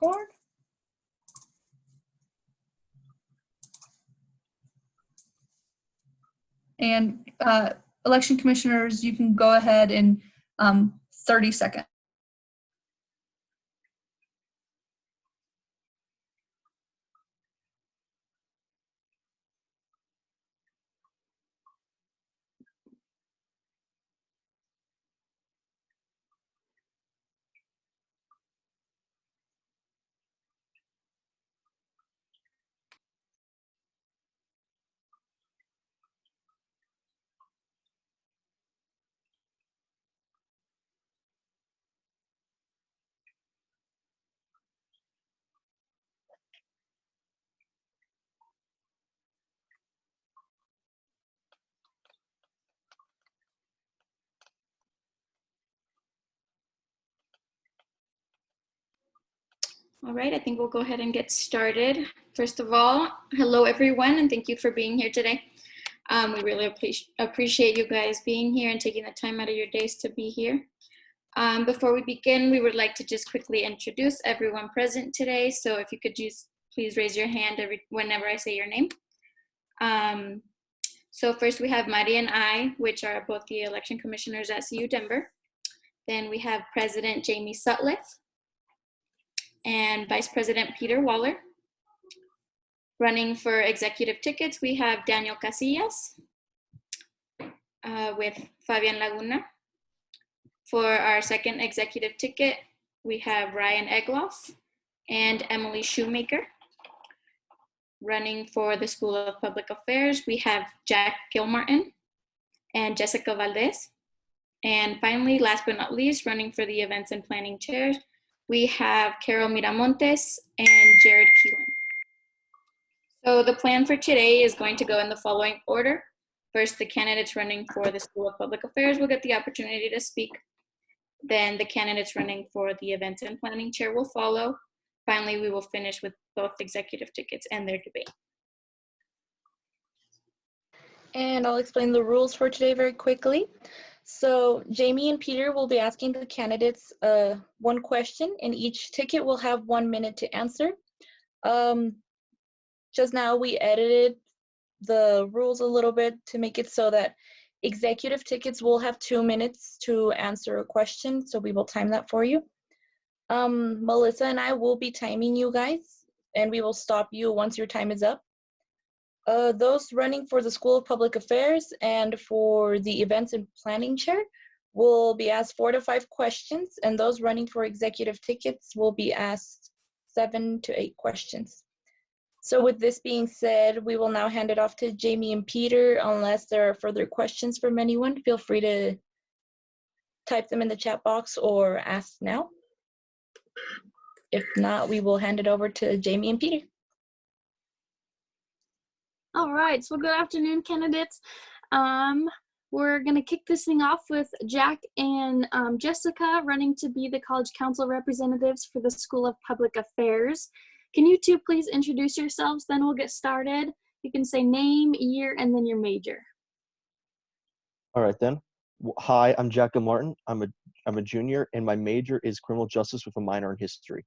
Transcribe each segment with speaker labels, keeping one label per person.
Speaker 1: record. And election commissioners, you can go ahead in 30 seconds.
Speaker 2: All right, I think we'll go ahead and get started. First of all, hello everyone, and thank you for being here today. We really appreciate you guys being here and taking the time out of your days to be here. Before we begin, we would like to just quickly introduce everyone present today. So if you could just please raise your hand whenever I say your name. So first we have Mari and I, which are both the election commissioners at CU Denver. Then we have President Jamie Sutliff and Vice President Peter Waller. Running for executive tickets, we have Daniel Casillas with Fabian Laguna. For our second executive ticket, we have Ryan Egloff and Emily Shoemaker. Running for the School of Public Affairs, we have Jack Gilmartin and Jessica Valdez. And finally, last but not least, running for the Events and Planning Chair, we have Carol Miramontes and Jared Keelan. So the plan for today is going to go in the following order. First, the candidates running for the School of Public Affairs will get the opportunity to speak. Then the candidates running for the Events and Planning Chair will follow. Finally, we will finish with both executive tickets and their debate.
Speaker 3: And I'll explain the rules for today very quickly. So Jamie and Peter will be asking the candidates one question, and each ticket will have 1 minute to answer. Just now we edited the rules a little bit to make it so that executive tickets will have 2 minutes to answer a question, so we will time that for you. Melissa and I will be timing you guys, and we will stop you once your time is up. Those running for the School of Public Affairs and for the Events and Planning Chair will be asked 4 to 5 questions, and those running for executive tickets will be asked 7 to 8 questions. So with this being said, we will now hand it off to Jamie and Peter. Unless there are further questions from anyone, feel free to type them in the chat box or ask now. If not, we will hand it over to Jamie and Peter.
Speaker 4: All right, so good afternoon, candidates. We're gonna kick this thing off with Jack and Jessica running to be the College Council representatives for the School of Public Affairs. Can you two please introduce yourselves, then we'll get started. You can say name, year, and then your major.
Speaker 5: All right then. Hi, I'm Jack Martin. I'm a junior, and my major is criminal justice with a minor in history.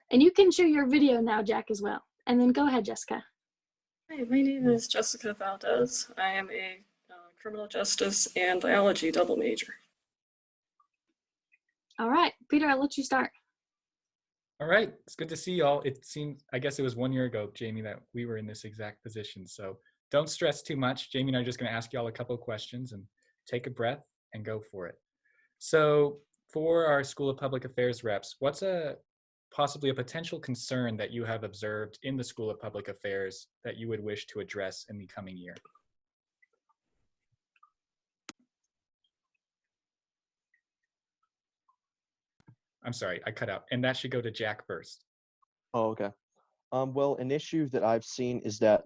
Speaker 4: And you can share your video now, Jack, as well. And then go ahead, Jessica.
Speaker 6: Hi, my name is Jessica Valdez. I am a criminal justice and biology double major.
Speaker 4: All right, Peter, I'll let you start.
Speaker 7: All right, it's good to see y'all. It seems, I guess it was 1 year ago, Jamie, that we were in this exact position. So don't stress too much. Jamie and I are just gonna ask y'all a couple of questions and take a breath and go for it. So for our School of Public Affairs reps, what's possibly a potential concern that you have observed in the School of Public Affairs that you would wish to address in the coming year? I'm sorry, I cut out. And that should go to Jack first.
Speaker 5: Oh, okay. Well, an issue that I've seen is that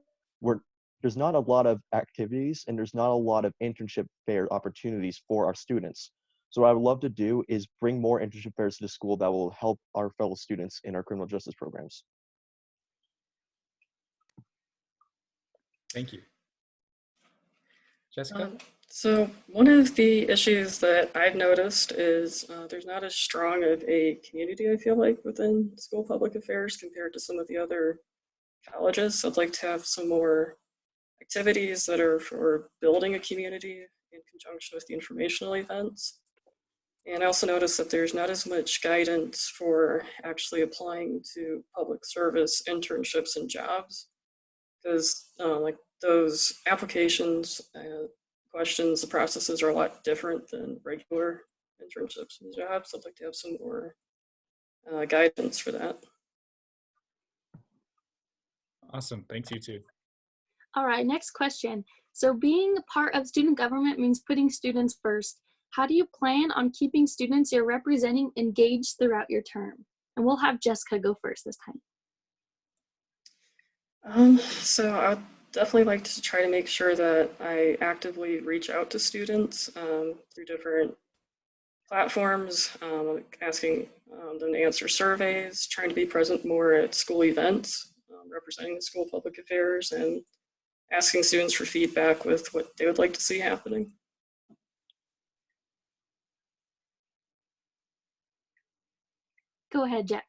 Speaker 5: there's not a lot of activities and there's not a lot of internship fair opportunities for our students. So what I would love to do is bring more internship fairs to the school that will help our fellow students in our criminal justice programs.
Speaker 7: Thank you. Jessica?
Speaker 6: So one of the issues that I've noticed is there's not as strong of a community, I feel like, within school public affairs compared to some of the other colleges. So I'd like to have some more activities that are for building a community in conjunction with the informational events. And I also noticed that there's not as much guidance for actually applying to public service internships and jobs, because like those applications questions, the processes are a lot different than regular internships and jobs. I'd like to have some more guidance for that.
Speaker 7: Awesome. Thanks, you too.
Speaker 4: All right, next question. So being a part of student government means putting students first. How do you plan on keeping students you're representing engaged throughout your term? And we'll have Jessica go first this time.
Speaker 6: So I would definitely like to try to make sure that I actively reach out to students through different platforms, asking them to answer surveys, trying to be present more at school events, representing the school public affairs, and asking students for feedback with what they would like to see happening.
Speaker 4: Go ahead, Jack.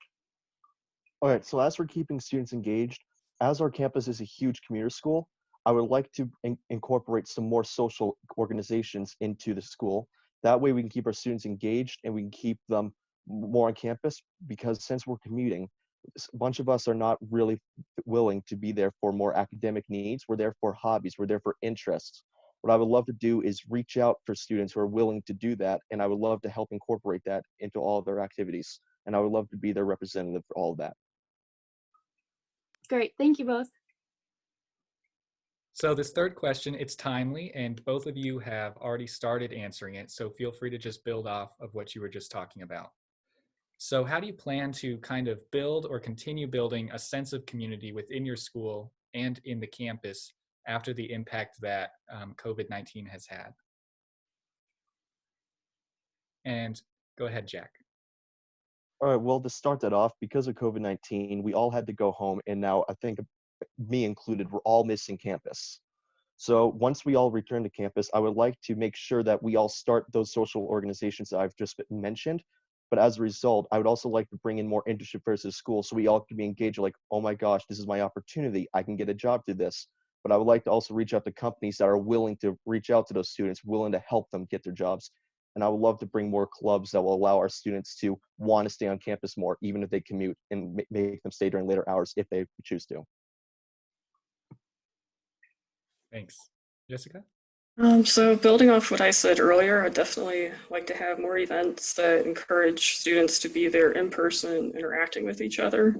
Speaker 5: All right, so as for keeping students engaged, as our campus is a huge commuter school, I would like to incorporate some more social organizations into the school. That way we can keep our students engaged and we can keep them more on campus, because since we're commuting, a bunch of us are not really willing to be there for more academic needs. We're there for hobbies, we're there for interests. What I would love to do is reach out for students who are willing to do that, and I would love to help incorporate that into all of their activities. And I would love to be their representative for all of that.
Speaker 4: Great, thank you both.
Speaker 7: So this third question, it's timely, and both of you have already started answering it, so feel free to just build off of what you were just talking about. So how do you plan to kind of build or continue building a sense of community within your school and in the campus after the impact that COVID-19 has had? And go ahead, Jack.
Speaker 5: All right, well, to start that off, because of COVID-19, we all had to go home, and now I think me included, we're all missing campus. So once we all return to campus, I would like to make sure that we all start those social organizations that I've just mentioned. But as a result, I would also like to bring in more internship fairs to the school so we all can be engaged, like, oh my gosh, this is my opportunity. I can get a job through this. But I would like to also reach out to companies that are willing to reach out to those students, willing to help them get their jobs. And I would love to bring more clubs that will allow our students to want to stay on campus more, even if they commute, and make them stay during later hours if they choose to.
Speaker 7: Thanks. Jessica?
Speaker 6: So building off what I said earlier, I'd definitely like to have more events that encourage students to be there in person, interacting with each other.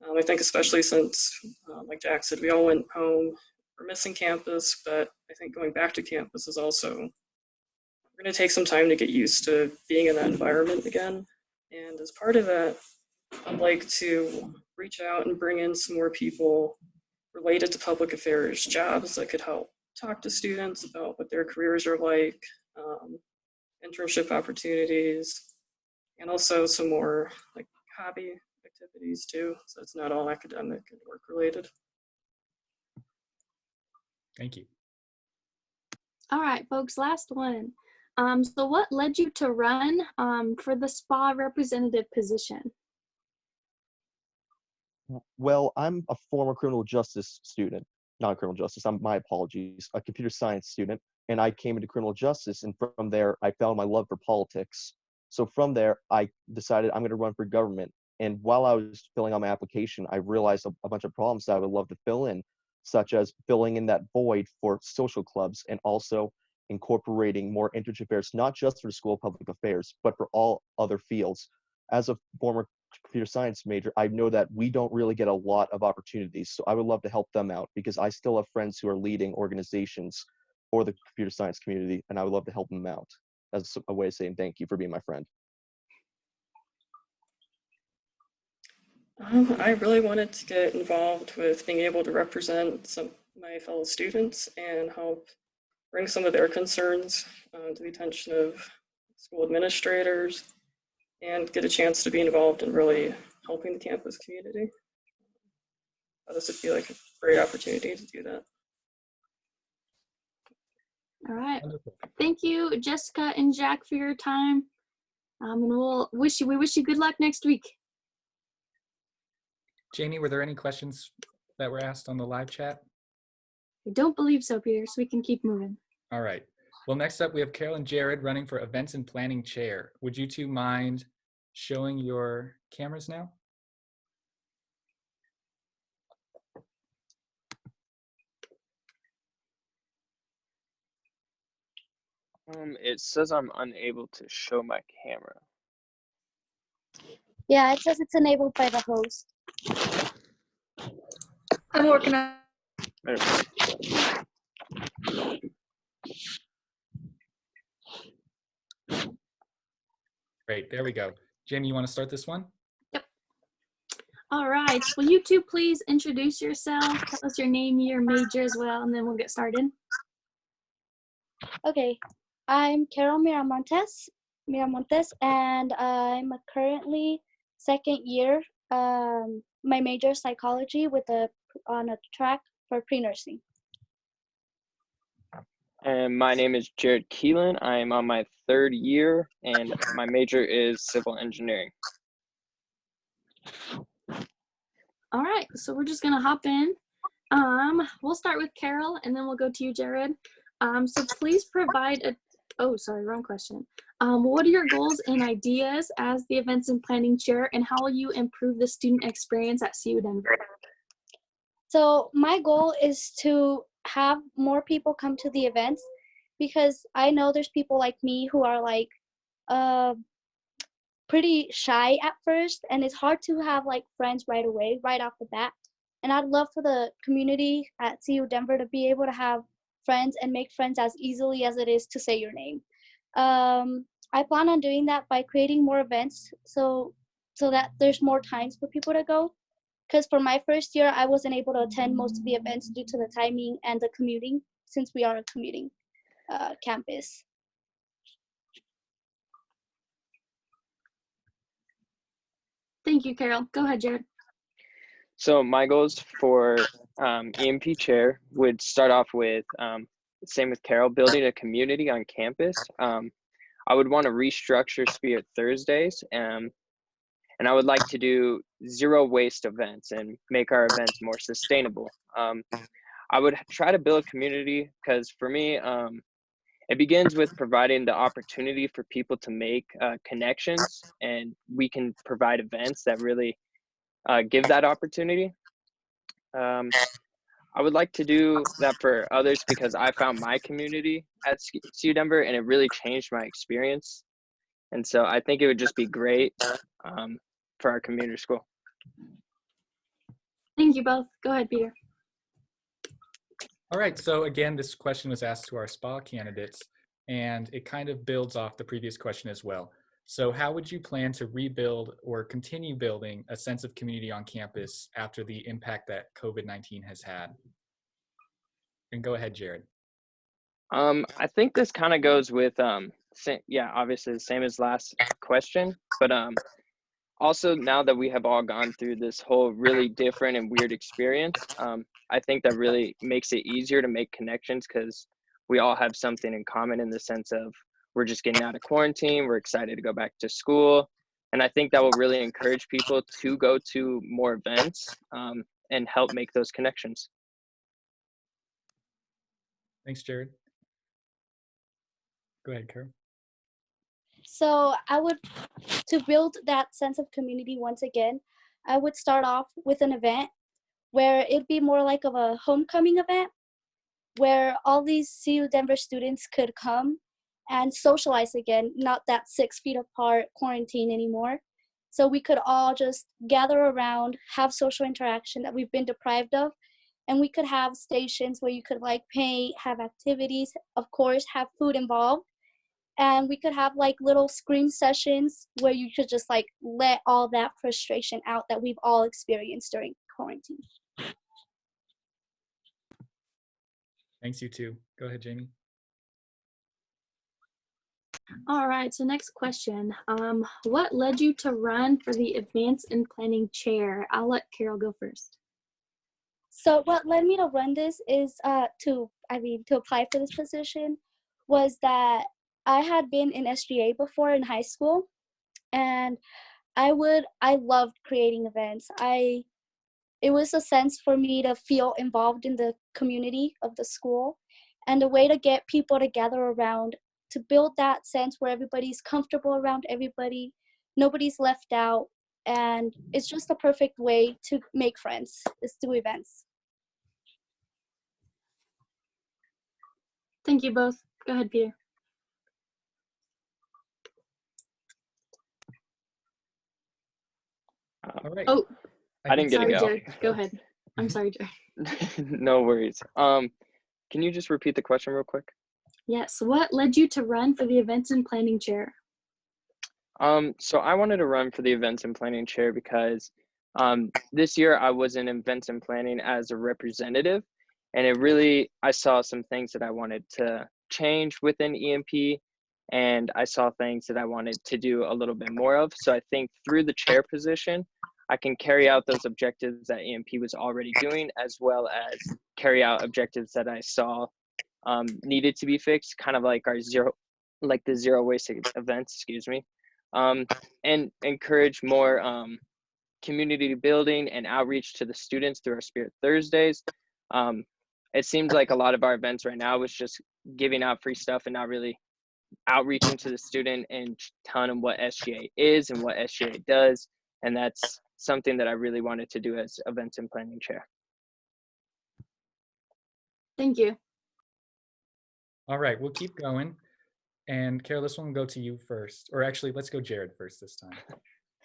Speaker 6: I think especially since, like Jack said, we all went home, we're missing campus, but I think going back to campus is also, we're going to take some time to get used to being in that environment again. And as part of that, I'd like to reach out and bring in some more people related to public affairs jobs that could help talk to students about what their careers are like, internship opportunities, and also some more like hobby activities too, so it's not all academic and work related.
Speaker 7: Thank you.
Speaker 4: All right, folks, last one. So what led you to run for the SPA representative position?
Speaker 5: Well, I'm a former criminal justice student, not criminal justice, my apologies, a computer science student, and I came into criminal justice, and from there, I found my love for politics. So from there, I decided I'm going to run for government. And while I was filling out my application, I realized a bunch of problems that I would love to fill in, such as filling in that void for social clubs and also incorporating more internship fairs, not just for school public affairs, but for all other fields. As a former computer science major, I know that we don't really get a lot of opportunities. So I would love to help them out because I still have friends who are leading organizations for the computer science community, and I would love to help them out as a way of saying thank you for being my friend.
Speaker 6: I really wanted to get involved with being able to represent some of my fellow students and help bring some of their concerns to the attention of school administrators and get a chance to be involved in really helping the campus community. This would be like a great opportunity to do that.
Speaker 4: All right.
Speaker 7: Wonderful.
Speaker 4: Thank you, Jessica and Jack, for your time. And we wish you good luck next week.
Speaker 7: Jamie, were there any questions that were asked on the live chat?
Speaker 4: I don't believe so, Peter, so we can keep moving.
Speaker 7: All right. Well, next up we have Carol and Jared running for Events and Planning Chair. Would you two mind showing your cameras now?
Speaker 8: It says I'm unable to show my camera.
Speaker 9: Yeah, it says it's enabled by the host.
Speaker 1: I'm working on.
Speaker 8: There we go.
Speaker 7: Great, there we go. Jamie, you want to start this one?
Speaker 4: All right. Will you two please introduce yourselves? Tell us your name, your major as well, and then we'll get started.
Speaker 9: Okay, I'm Carol Miramontes, and I'm currently second year. My major is psychology on a track for pre-nursing.
Speaker 8: And my name is Jared Keelan. I am on my 3rd year, and my major is civil engineering.
Speaker 4: All right, so we're just gonna hop in. We'll start with Carol, and then we'll go to you, Jared. So please provide oh, sorry, wrong question. What are your goals and ideas as the Events and Planning Chair, and how will you improve the student experience at CU Denver?
Speaker 9: So my goal is to have more people come to the events, because I know there's people like me who are like pretty shy at first, and it's hard to have like friends right away, right off the bat. And I'd love for the community at CU Denver to be able to have friends and make friends as easily as it is to say your name. I plan on doing that by creating more events so that there's more times for people to go. Because for my first year, I wasn't able to attend most of the events due to the timing and the commuting, since we are a commuting campus.
Speaker 4: Thank you, Carol. Go ahead, Jared.
Speaker 8: So my goals for EMP chair would start off with, same with Carol, building a community on campus. I would want to restructure Spirit Thursdays, and I would like to do zero waste events and make our events more sustainable. I would try to build a community, because for me, it begins with providing the opportunity for people to make connections, and we can provide events that really give that opportunity. I would like to do that for others, because I found my community at CU Denver and it really changed my experience. And so I think it would just be great for our community school.
Speaker 4: Thank you both. Go ahead, Peter.
Speaker 7: All right, so again, this question was asked to our SPA candidates, and it kind of builds off the previous question as well. So how would you plan to rebuild or continue building a sense of community on campus after the impact that COVID-19 has had? And go ahead, Jared.
Speaker 8: I think this kind of goes with, yeah, obviously the same as last question, but also now that we have all gone through this whole really different and weird experience, I think that really makes it easier to make connections, because we all have something in common in the sense of we're just getting out of quarantine, we're excited to go back to school, and I think that will really encourage people to go to more events and help make those connections.
Speaker 7: Thanks, Jared. Go ahead, Carol.
Speaker 9: So to build that sense of community once again, I would start off with an event where it'd be more like of a homecoming event, where all these CU Denver students could come and socialize again, not that 6 feet apart quarantine anymore. So we could all just gather around, have social interaction that we've been deprived of, and we could have stations where you could like paint, have activities, of course, have food involved. And we could have like little screen sessions where you could just like let all that frustration out that we've all experienced during quarantine.
Speaker 7: Thanks, you too. Go ahead, Jamie.
Speaker 4: All right, so next question. What led you to run for the Advance in Planning Chair? I'll let Carol go first.
Speaker 9: So what led me to run this is to apply for this position was that I had been in SGA before in high school, and I loved creating events. It was a sense for me to feel involved in the community of the school, and a way to get people together around, to build that sense where everybody's comfortable around everybody, nobody's left out, and it's just a perfect way to make friends, is through events.
Speaker 4: Thank you both. Go ahead, Peter.
Speaker 7: All right.
Speaker 4: Oh,
Speaker 8: I didn't get to
Speaker 4: sorry,
Speaker 8: go.
Speaker 4: Jared. Go ahead. I'm sorry, Jared.
Speaker 8: No worries. Can you just repeat the question real quick?
Speaker 4: Yes. What led you to run for the events and planning chair?
Speaker 8: So I wanted to run for the events and planning chair because this year I was in events and planning as a representative, and I saw some things that I wanted to change within EMP, and I saw things that I wanted to do a little bit more of. So I think through the chair position, I can carry out those objectives that EMP was already doing, as well as carry out objectives that I saw needed to be fixed, kind of like the zero waste events, excuse me, and encourage more community building and outreach to the students through our Spirit Thursdays. It seems like a lot of our events right now is just giving out free stuff and not really outreaching to the student and telling them what SGA is and what SGA does. And that's something that I really wanted to do as events and planning chair.
Speaker 4: Thank you.
Speaker 7: All right, we'll keep going. And Carol, this one will go to you first. Or actually, let's go Jared first this time.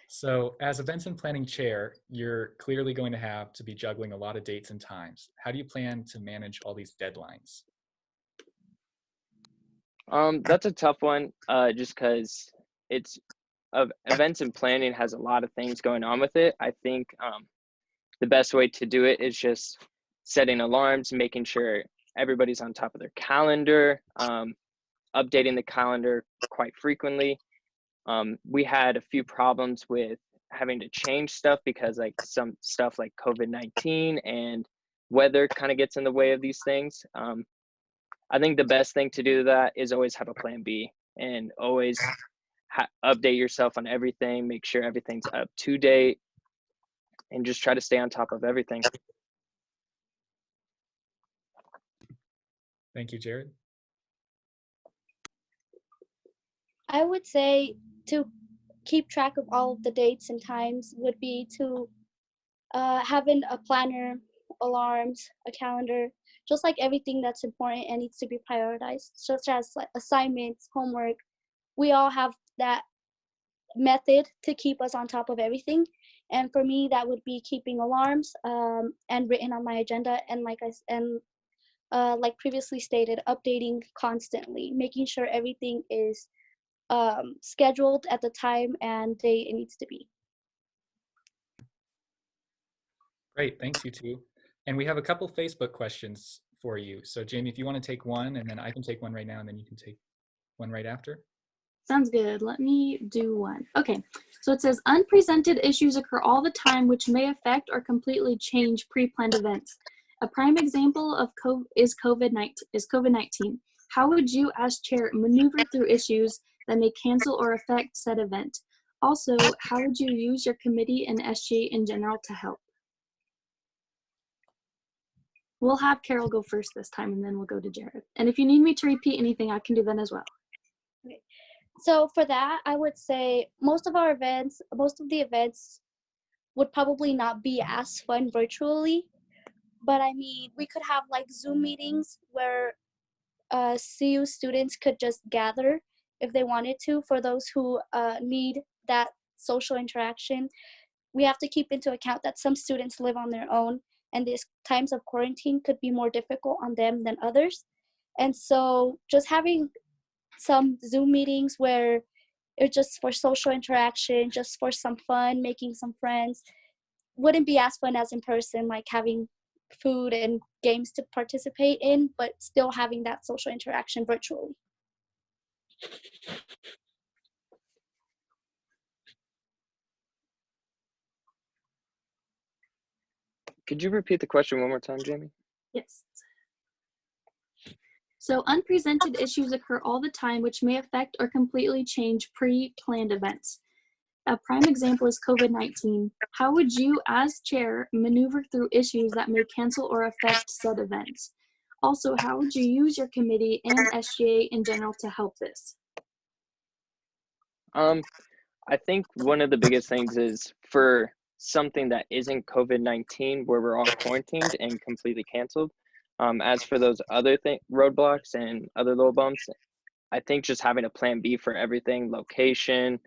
Speaker 7: So as events and planning chair, you're clearly going to have to be juggling a lot of dates and times. How do you plan to manage all these deadlines?
Speaker 8: That's a tough one, just because events and planning has a lot of things going on with it. I think the best way to do it is just setting alarms, making sure everybody's on top of their calendar, updating the calendar quite frequently. We had a few problems with having to change stuff because like some stuff like COVID-19 and weather kind of gets in the way of these things. I think the best thing to do that is always have a plan B and always update yourself on everything, make sure everything's up to date, and just try to stay on top of everything.
Speaker 7: Thank you, Jared.
Speaker 9: I would say to keep track of all of the dates and times would be to having a planner, alarms, a calendar, just like everything that's important and needs to be prioritized, such as like assignments, homework. We all have that method to keep us on top of everything. And for me, that would be keeping alarms and written on my agenda, and like previously stated, updating constantly, making sure everything is scheduled at the time and date it needs to be.
Speaker 7: Great, thanks you two. And we have a couple Facebook questions for you. So Jamie, if you want to take one, and then I can take one right now, and then you can take one right after.
Speaker 4: Sounds good. Let me do one. Okay, so it says unpresented issues occur all the time which may affect or completely change pre-planned events. A prime example of is COVID-19. How would you as chair maneuver through issues that may cancel or affect said event? Also, how would you use your committee and SG in general to help? We'll have Carol go first this time, and then we'll go to Jared. And if you need me to repeat anything, I can do that as well.
Speaker 9: Okay. So for that, I would say most of the events would probably not be as fun virtually. But I mean, we could have like Zoom meetings where CU students could just gather if they wanted to. For those who need that social interaction, we have to keep into account that some students live on their own, and these times of quarantine could be more difficult on them than others. And so just having some Zoom meetings where it's just for social interaction, just for some fun, making some friends, wouldn't be as fun as in person, like having food and games to participate in, but still having that social interaction virtually.
Speaker 8: Could you repeat the question one more time, Jamie?
Speaker 4: Yes. So unpresented issues occur all the time, which may affect or completely change pre-planned events. A prime example is COVID-19. How would you, as chair, maneuver through issues that may cancel or affect said events? Also, how would you use your committee and SGA in general to help this?
Speaker 8: I think one of the biggest things is for something that isn't COVID-19, where we're all quarantined and completely canceled. As for those other roadblocks and other little bumps, I think just having a plan B for everything, location,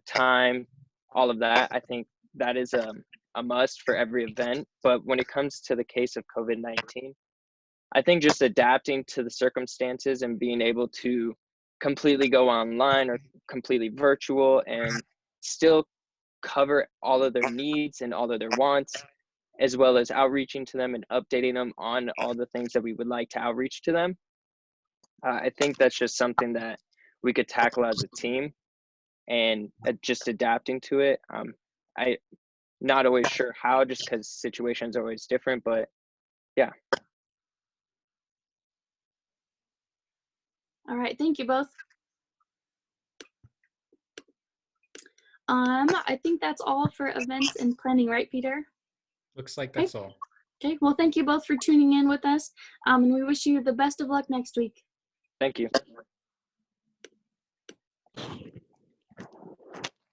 Speaker 8: time, all of that, I think that is a must for every event. But when it comes to the case of COVID-19, I think just adapting to the circumstances and being able to completely go online or completely virtual and still cover all of their needs and all of their wants, as well as outreaching to them and updating them on all the things that we would like to outreach to them. I think that's just something that we could tackle as a team and just adapting to it. I'm not always sure how, just because situations are always different, but yeah.
Speaker 4: All right, thank you both. I think that's all for events and planning, right, Peter?
Speaker 7: Looks like that's all.
Speaker 4: Okay, well, thank you both for tuning in with us, and we wish you the best of luck next week.
Speaker 8: Thank you.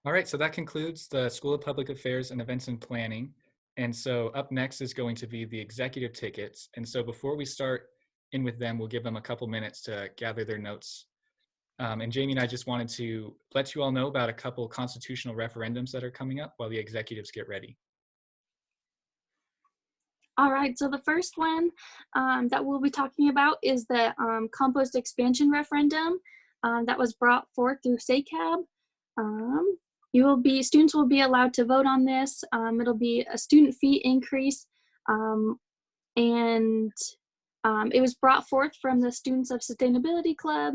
Speaker 7: All right, so that concludes the School of Public Affairs and Events and Planning. And so up next is going to be the executive tickets. And so before we start in with them, we'll give them a couple minutes to gather their notes. And Jamie and I just wanted to let you all know about a couple constitutional referendums that are coming up while the executives get ready.
Speaker 4: All right, so the first one that we'll be talking about is the compost expansion referendum that was brought forth through SACAB. Students will be allowed to vote on this. It'll be a student fee increase, and it was brought forth from the Students of Sustainability Club.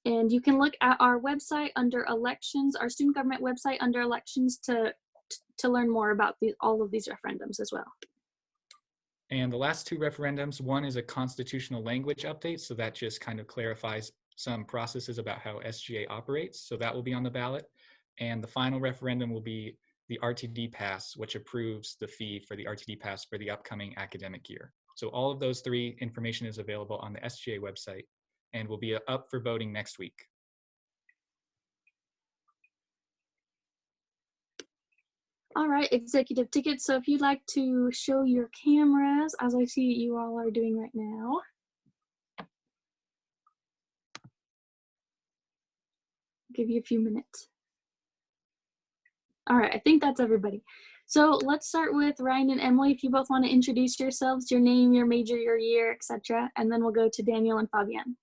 Speaker 4: And you can look at our website under elections, our student government website under elections to learn more about all of these referendums as well.
Speaker 7: And the last two referendums, one is a constitutional language update. So that just kind of clarifies some processes about how SGA operates. So that will be on the ballot. And the final referendum will be the RTD pass, which approves the fee for the RTD pass for the upcoming academic year. So all of those three information is available on the SGA website and will be up for voting next week.
Speaker 4: All right, executive tickets. So if you'd like to show your cameras, as I see you all are doing right now. I'll give you a few minutes. All right, I think that's everybody. So let's start with Ryan and Emily. If you both want to introduce yourselves, your name, your major, your year, etc., and then we'll go to Daniel and Fabian.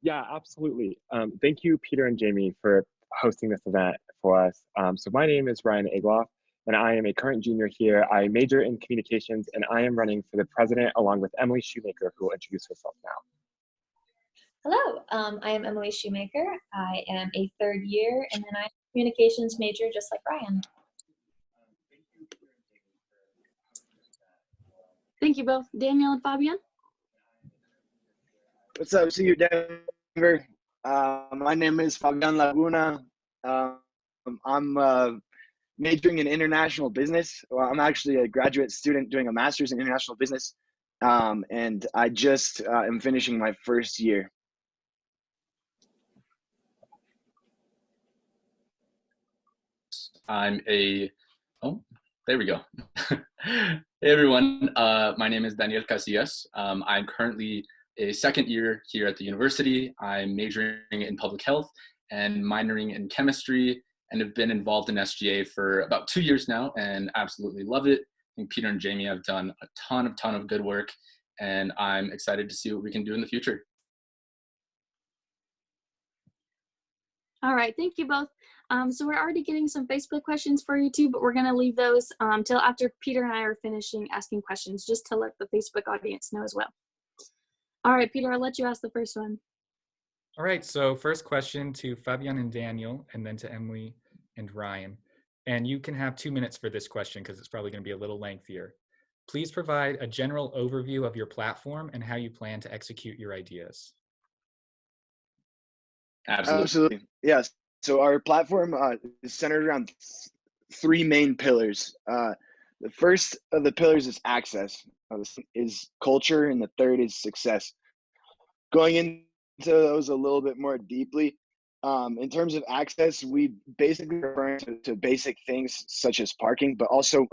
Speaker 10: Yeah, absolutely. Thank you, Peter and Jamie, for hosting this event for us. So my name is Ryan Egloff, and I am a current junior here. I major in communications, and I am running for the president along with Emily Shoemaker, who will introduce herself now.
Speaker 11: Hello, I am Emily Shoemaker. I am a third year, and then I'm a communications major, just like Ryan.
Speaker 4: Thank you both. Daniel and Fabian.
Speaker 12: What's up, CU Denver? My name is Fabian Laguna. I'm majoring in international business. Well, I'm actually a graduate student doing a master's in international business, and I just am finishing my first year.
Speaker 13: There we go. Hey everyone, my name is Daniel Casillas. I'm currently a second year here at the university. I'm majoring in public health and minoring in chemistry, and have been involved in SGA for about 2 years now and absolutely love it. I think Peter and Jamie have done a ton of good work, and I'm excited to see what we can do in the future.
Speaker 4: All right, thank you both. So we're already getting some Facebook questions for you too, but we're gonna leave those till after Peter and I are finishing asking questions, just to let the Facebook audience know as well. All right, Peter, I'll let you ask the first one.
Speaker 7: All right, so first question to Fabian and Daniel, and then to Emily and Ryan. And you can have 2 minutes for this question because it's probably gonna be a little lengthier. please provide a general overview of your platform and how you plan to execute your ideas.
Speaker 13: Absolutely.
Speaker 12: Absolutely. Yes. So our platform is centered around three main pillars. The first of the pillars is access, the second is culture, and the third is success. Going into those a little bit more deeply, in terms of access, we basically refer to basic things such as parking, but also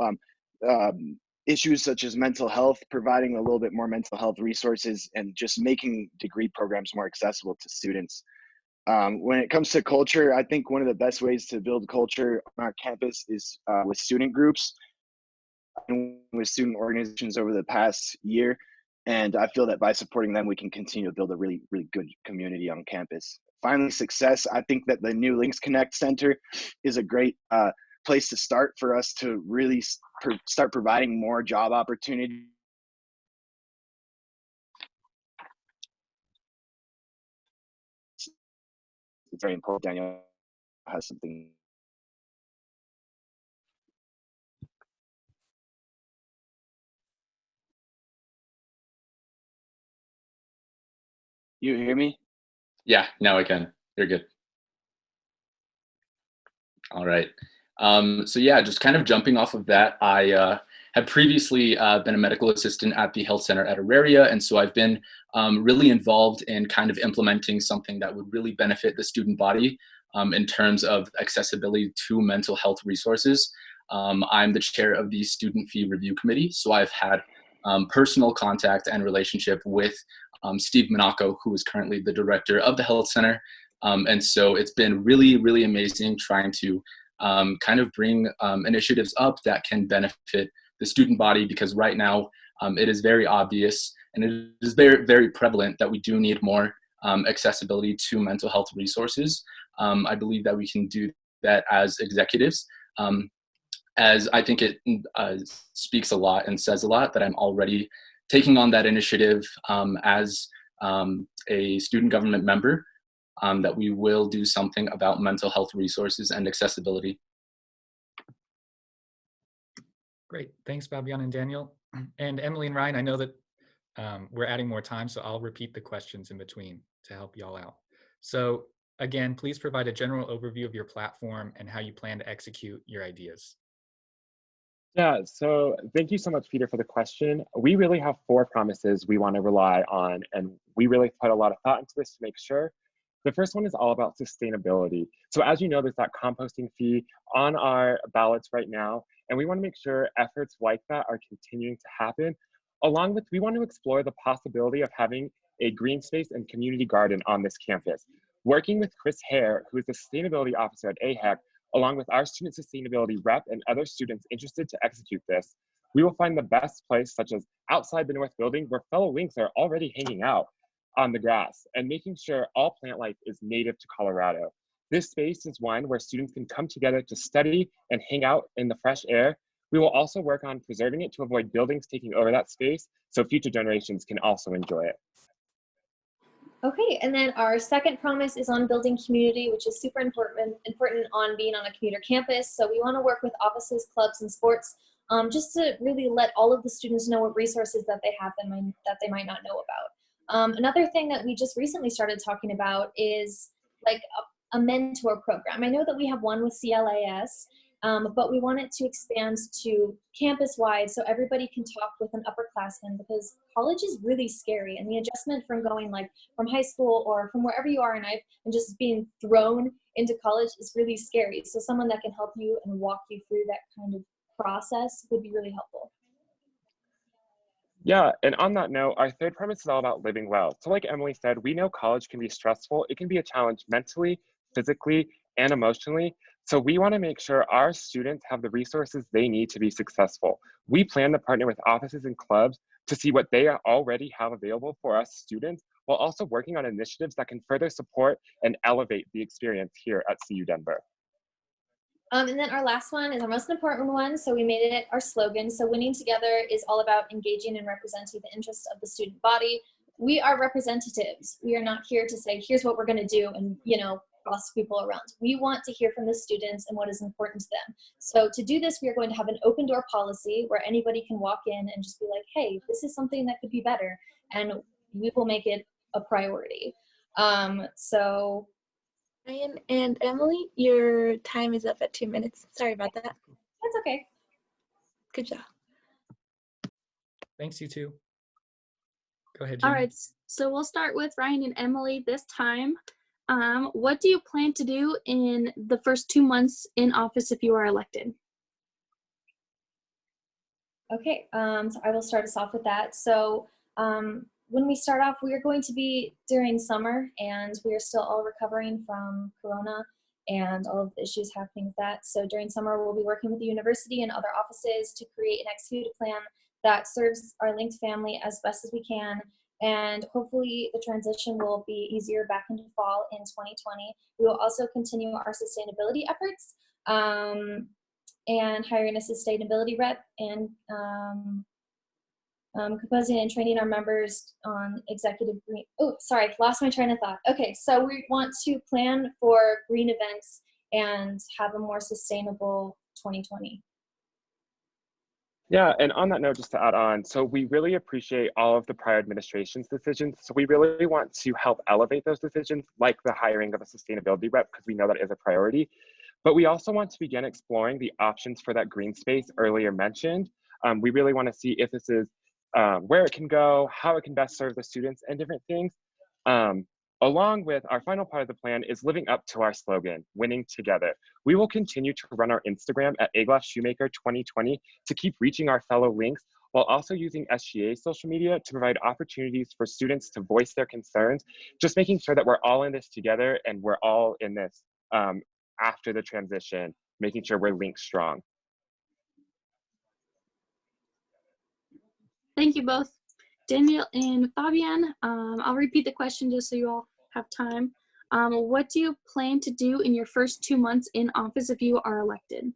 Speaker 12: issues such as mental health, providing a little bit more mental health resources, and just making degree programs more accessible to students. When it comes to culture, I think one of the best ways to build culture on our campus is with student groups and with student organizations over the past year. And I feel that by supporting them, we can continue to build a really, really good community on campus. Finally, success. I think that the new Links Connect Center is a great place to start for us to really start providing more job opportunities. It's very important. Daniel has something. You hear me?
Speaker 13: Yeah, now I can. You're good. All right. So yeah, just kind of jumping off of that, I had previously been a medical assistant at the health center at Auraria, and so I've been really involved in kind of implementing something that would really benefit the student body in terms of accessibility to mental health resources. I'm the chair of the Student Fee Review Committee, so I've had personal contact and relationship with Steve Monaco, who is currently the director of the health center. And so it's been really, really amazing trying to kind of bring initiatives up that can benefit the student body, because right now it is very obvious and it is very, very prevalent that we do need more accessibility to mental health resources. I believe that we can do that as executives, as I think it speaks a lot and says a lot that I'm already taking on that initiative as a student government member. That we will do something about mental health resources and accessibility.
Speaker 7: Great, thanks Fabian and Daniel. And Emily and Ryan, I know that we're adding more time, so I'll repeat the questions in between to help y'all out. So again, please provide a general overview of your platform and how you plan to execute your ideas.
Speaker 10: Yeah, so thank you so much, Peter, for the question. We really have 4 promises we want to rely on, and we really put a lot of thought into this to make sure. The first one is all about sustainability. So as you know, there's that composting fee on our ballots right now, and we want to make sure efforts like that are continuing to happen. Along with, we want to explore the possibility of having a green space and community garden on this campus. Working with Chris Hare, who is the sustainability officer at AHEC, along with our student sustainability rep and other students interested to execute this, we will find the best place, such as outside the North Building, where fellow Winks are already hanging out on the grass, and making sure all plant life is native to Colorado. This space is one where students can come together to study and hang out in the fresh air. We will also work on preserving it to avoid buildings taking over that space, so future generations can also enjoy it.
Speaker 11: Okay, and then our second promise is on building community, which is super important on being on a commuter campus. So we want to work with offices, clubs, and sports just to really let all of the students know what resources that they have that they might not know about. Another thing that we just recently started talking about is like a mentor program. I know that we have one with CLAS, but we want it to expand to campus-wide so everybody can talk with an upperclassman, because college is really scary, and the adjustment from going like from high school or from wherever you are in life and just being thrown into college is really scary. So someone that can help you and walk you through that kind of process would be really helpful.
Speaker 10: Yeah, and on that note, our third premise is all about living well. So like Emily said, we know college can be stressful. It can be a challenge mentally, physically, and emotionally. So we want to make sure our students have the resources they need to be successful. We plan to partner with offices and clubs to see what they already have available for us students, while also working on initiatives that can further support and elevate the experience here at CU Denver.
Speaker 11: And then our last one is our most important one. So we made it our slogan. So winning together is all about engaging and representing the interests of the student body. We are representatives. We are not here to say, here's what we're going to do and, across people around. We want to hear from the students and what is important to them. So to do this, we are going to have an open door policy where anybody can walk in and just be like, hey, this is something that could be better, and we will make it a priority. So
Speaker 3: Ryan and Emily, your time is up at 2 minutes. Sorry about that.
Speaker 11: that's okay.
Speaker 3: Good job.
Speaker 7: Thanks, you two. Go ahead,
Speaker 4: All
Speaker 7: Jimmy.
Speaker 4: right, so we'll start with Ryan and Emily this time. What do you plan to do in the first 2 months in office if you are elected?
Speaker 11: Okay, so I will start us off with that. So when we start off, we are going to be during summer, and we are still all recovering from Corona and all of the issues happening with that. So during summer, we'll be working with the university and other offices to create an executed plan that serves our linked family as best as we can. And hopefully the transition will be easier back into fall in 2020. We will also continue our sustainability efforts and hiring a sustainability rep and composing and training our members on executive green. Oh, sorry, lost my train of thought. Okay, so we want to plan for green events and have a more sustainable 2020.
Speaker 10: Yeah, and on that note, just to add on, so we really appreciate all of the prior administration's decisions. So we really want to help elevate those decisions, like the hiring of a sustainability rep, because we know that is a priority. But we also want to begin exploring the options for that green space earlier mentioned. We really want to see if this is where it can go, how it can best serve the students, and different things. Along with our final part of the plan is living up to our slogan, winning together. We will continue to run our Instagram at Egloff Shoemaker 2020 to keep reaching our fellow links, while also using SGA social media to provide opportunities for students to voice their concerns, just making sure that we're all in this together and we're all in this after the transition, making sure we're linked strong.
Speaker 4: Thank you both. Daniel and Fabian, I'll repeat the question just so you all have time. What do you plan to do in your first 2 months in office if you are elected?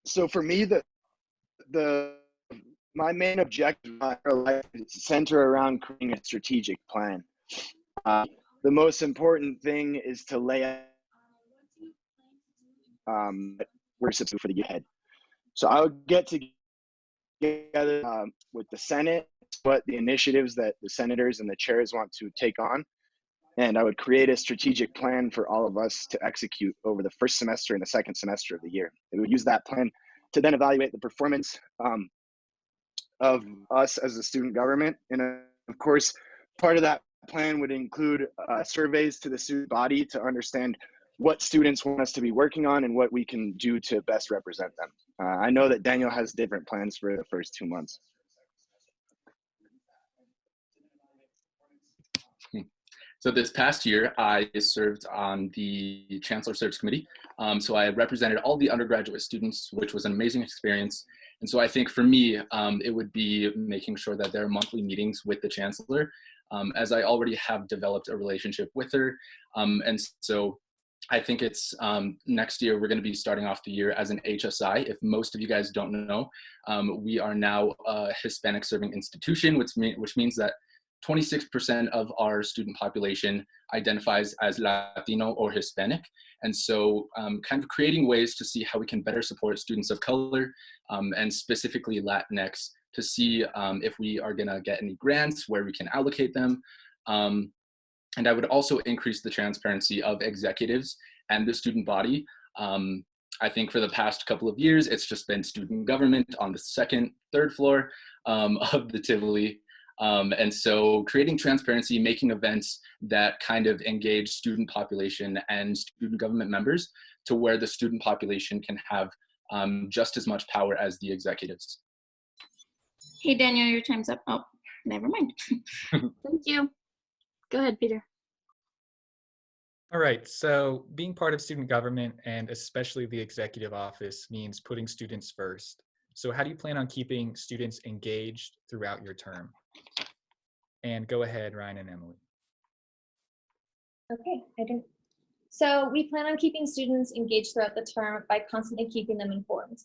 Speaker 12: So for me, my main objective in our life is centered around creating a strategic plan. The most important thing is to lay out we're supposed to do for the year ahead. So I would get together with the Senate, what the initiatives that the senators and the chairs want to take on, and I would create a strategic plan for all of us to execute over the first semester and the second semester of the year. We would use that plan to then evaluate the performance of us as a student government. And of course, part of that plan would include surveys to the student body to understand what students want us to be working on and what we can do to best represent them. I know that Daniel has different plans for the first 2 months.
Speaker 13: So this past year, I served on the Chancellor Search Committee. So I represented all the undergraduate students, which was an amazing experience. And so I think for me, it would be making sure that there are monthly meetings with the Chancellor, as I already have developed a relationship with her. And so I think it's next year, we're going to be starting off the year as an HSI. If most of you guys don't know, we are now a Hispanic serving institution, which means that 26% of our student population identifies as Latino or Hispanic. And so kind of creating ways to see how we can better support students of color and specifically Latinx to see if we are gonna get any grants, where we can allocate them. And I would also increase the transparency of executives and the student body. I think for the past couple of years, it's just been student government on the second, third floor of the Tivoli. And so creating transparency, making events that kind of engage student population and student government members to where the student population can have just as much power as the executives.
Speaker 2: Hey, Daniel, your time's up. Oh, never mind.
Speaker 4: Thank you. Go ahead, Peter.
Speaker 7: All right, so being part of student government and especially the executive office means putting students first. So how do you plan on keeping students engaged throughout your term? And go ahead, Ryan and Emily.
Speaker 11: Okay, I didn't. So we plan on keeping students engaged throughout the term by constantly keeping them informed.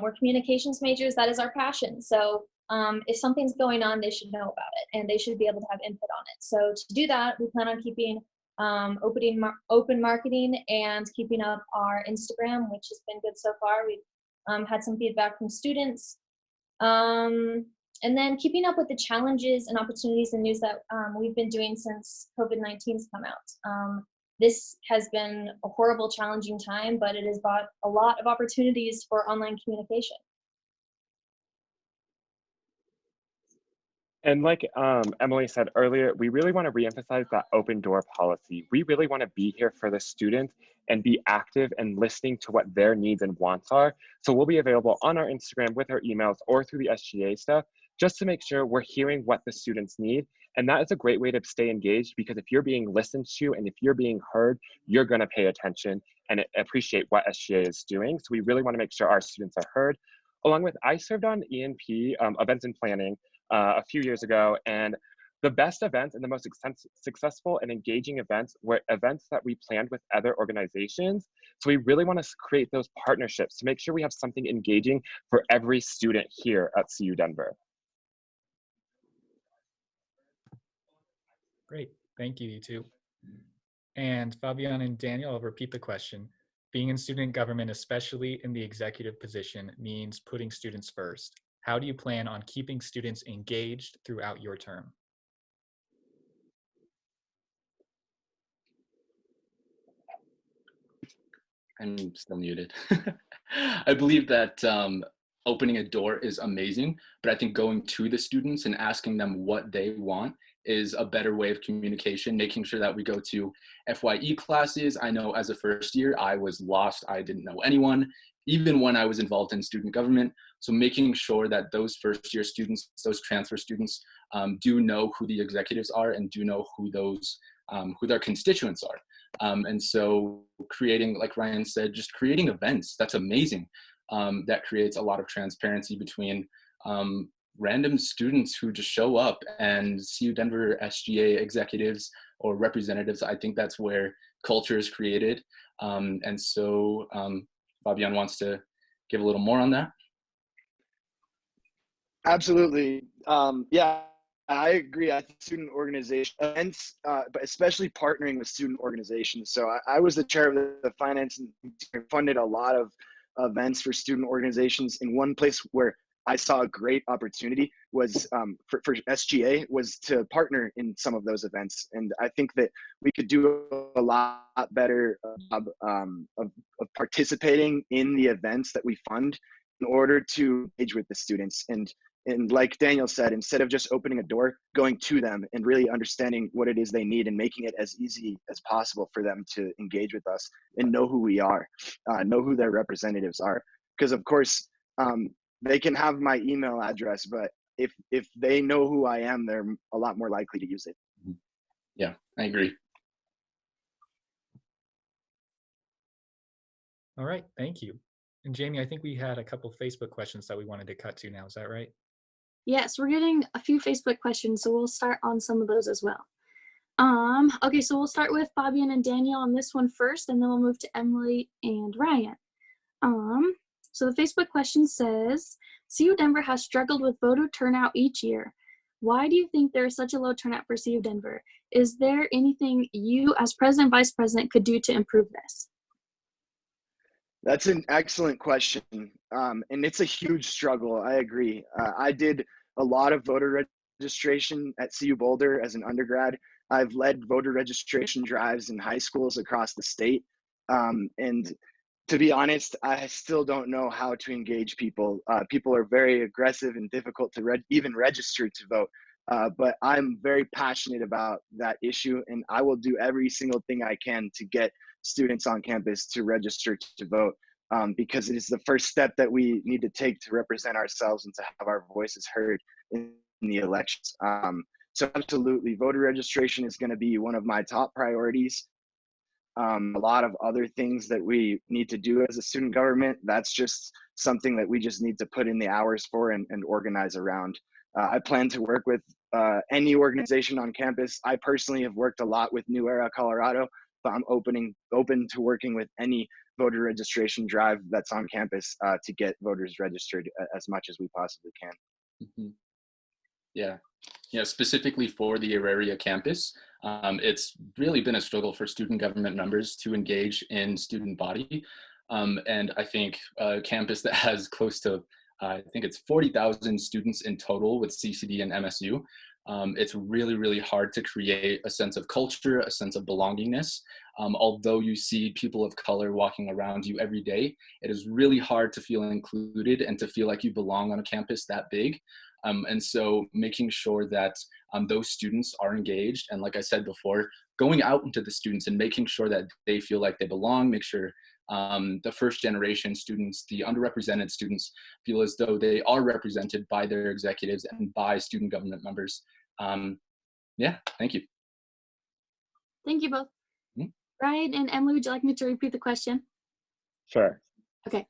Speaker 11: We're communications majors, that is our passion. So if something's going on, they should know about it and they should be able to have input on it. So to do that, we plan on keeping open marketing and keeping up our Instagram, which has been good so far. We've had some feedback from students. And then keeping up with the challenges and opportunities and news that we've been doing since COVID-19's come out. This has been a horrible, challenging time, but it has brought a lot of opportunities for online communication.
Speaker 10: And like Emily said earlier, we really want to reemphasize that open door policy. We really want to be here for the students and be active and listening to what their needs and wants are. So we'll be available on our Instagram with our emails or through the SGA stuff, just to make sure we're hearing what the students need. And that is a great way to stay engaged, because if you're being listened to and if you're being heard, you're going to pay attention and appreciate what SGA is doing. So we really want to make sure our students are heard. Along with, I served on E&P, events and planning, a few years ago, and the best events and the most successful and engaging events were events that we planned with other organizations. So we really want to create those partnerships to make sure we have something engaging for every student here at CU Denver.
Speaker 7: Great, thank you, you two. And Fabian and Daniel, I'll repeat the question. Being in student government, especially in the executive position, means putting students first. How do you plan on keeping students engaged throughout your term?
Speaker 13: I'm still muted. I believe that opening a door is amazing, but I think going to the students and asking them what they want is a better way of communication, making sure that we go to FYE classes. I know as a first year, I was lost. I didn't know anyone, even when I was involved in student government. So making sure that those first year students, those transfer students, do know who the executives are and do know who those, who their constituents are. And so creating, like Ryan said, just creating events, that's amazing. That creates a lot of transparency between random students who just show up and CU Denver SGA executives or representatives. I think that's where culture is created. And so Fabian wants to give a little more on that.
Speaker 12: Absolutely. Yeah, I agree. I think student organization events, but especially partnering with student organizations. So I was the chair of the finance and funded a lot of events for student organizations. In one place where I saw a great opportunity was for SGA was to partner in some of those events. And I think that we could do a lot better job of participating in the events that we fund in order to engage with the students. And like Daniel said, instead of just opening a door, going to them and really understanding what it is they need and making it as easy as possible for them to engage with us and know who we are, know who their representatives are. Because of course, they can have my email address, but if they know who I am, they're a lot more likely to use it.
Speaker 13: Yeah, I agree.
Speaker 7: All right, thank you. And Jamie, I think we had a couple Facebook questions that we wanted to cut to now. Is that right?
Speaker 4: Yes, we're getting a few Facebook questions, so we'll start on some of those as well. Okay, so we'll start with Fabian and Daniel on this one first, and then we'll move to Emily and Ryan. So the Facebook question says, CU Denver has struggled with voter turnout each year. Why do you think there is such a low turnout for CU Denver? Is there anything you as president, vice president could do to improve this?
Speaker 12: That's an excellent question. And it's a huge struggle. I agree. I did a lot of voter registration at CU Boulder as an undergrad. I've led voter registration drives in high schools across the state. And to be honest, I still don't know how to engage people. People are very aggressive and difficult to even register to vote. But I'm very passionate about that issue, and I will do every single thing I can to get students on campus to register to vote, because it is the first step that we need to take to represent ourselves and to have our voices heard in the elections. So absolutely, voter registration is going to be one of my top priorities. A lot of other things that we need to do as a student government, that's just something that we just need to put in the hours for and organize around. I plan to work with any organization on campus. I personally have worked a lot with New Era Colorado, but I'm open to working with any voter registration drive that's on campus to get voters registered as much as we possibly can.
Speaker 13: Mhm. Yeah. Specifically for the Auraria campus, it's really been a struggle for student government members to engage in student body. And I think a campus that has close to, I think it's 40,000 students in total with CCD and MSU, it's really, really hard to create a sense of culture, a sense of belongingness. Although you see people of color walking around you every day, it is really hard to feel included and to feel like you belong on a campus that big. And so making sure that those students are engaged, and like I said before, going out into the students and making sure that they feel like they belong, make sure the first generation students, the underrepresented students, feel as though they are represented by their executives and by student government members. Yeah, thank you.
Speaker 4: Thank you both.
Speaker 13: Mhm.
Speaker 4: Ryan and Emily, would you like me to repeat the question?
Speaker 10: Sure.
Speaker 4: Okay.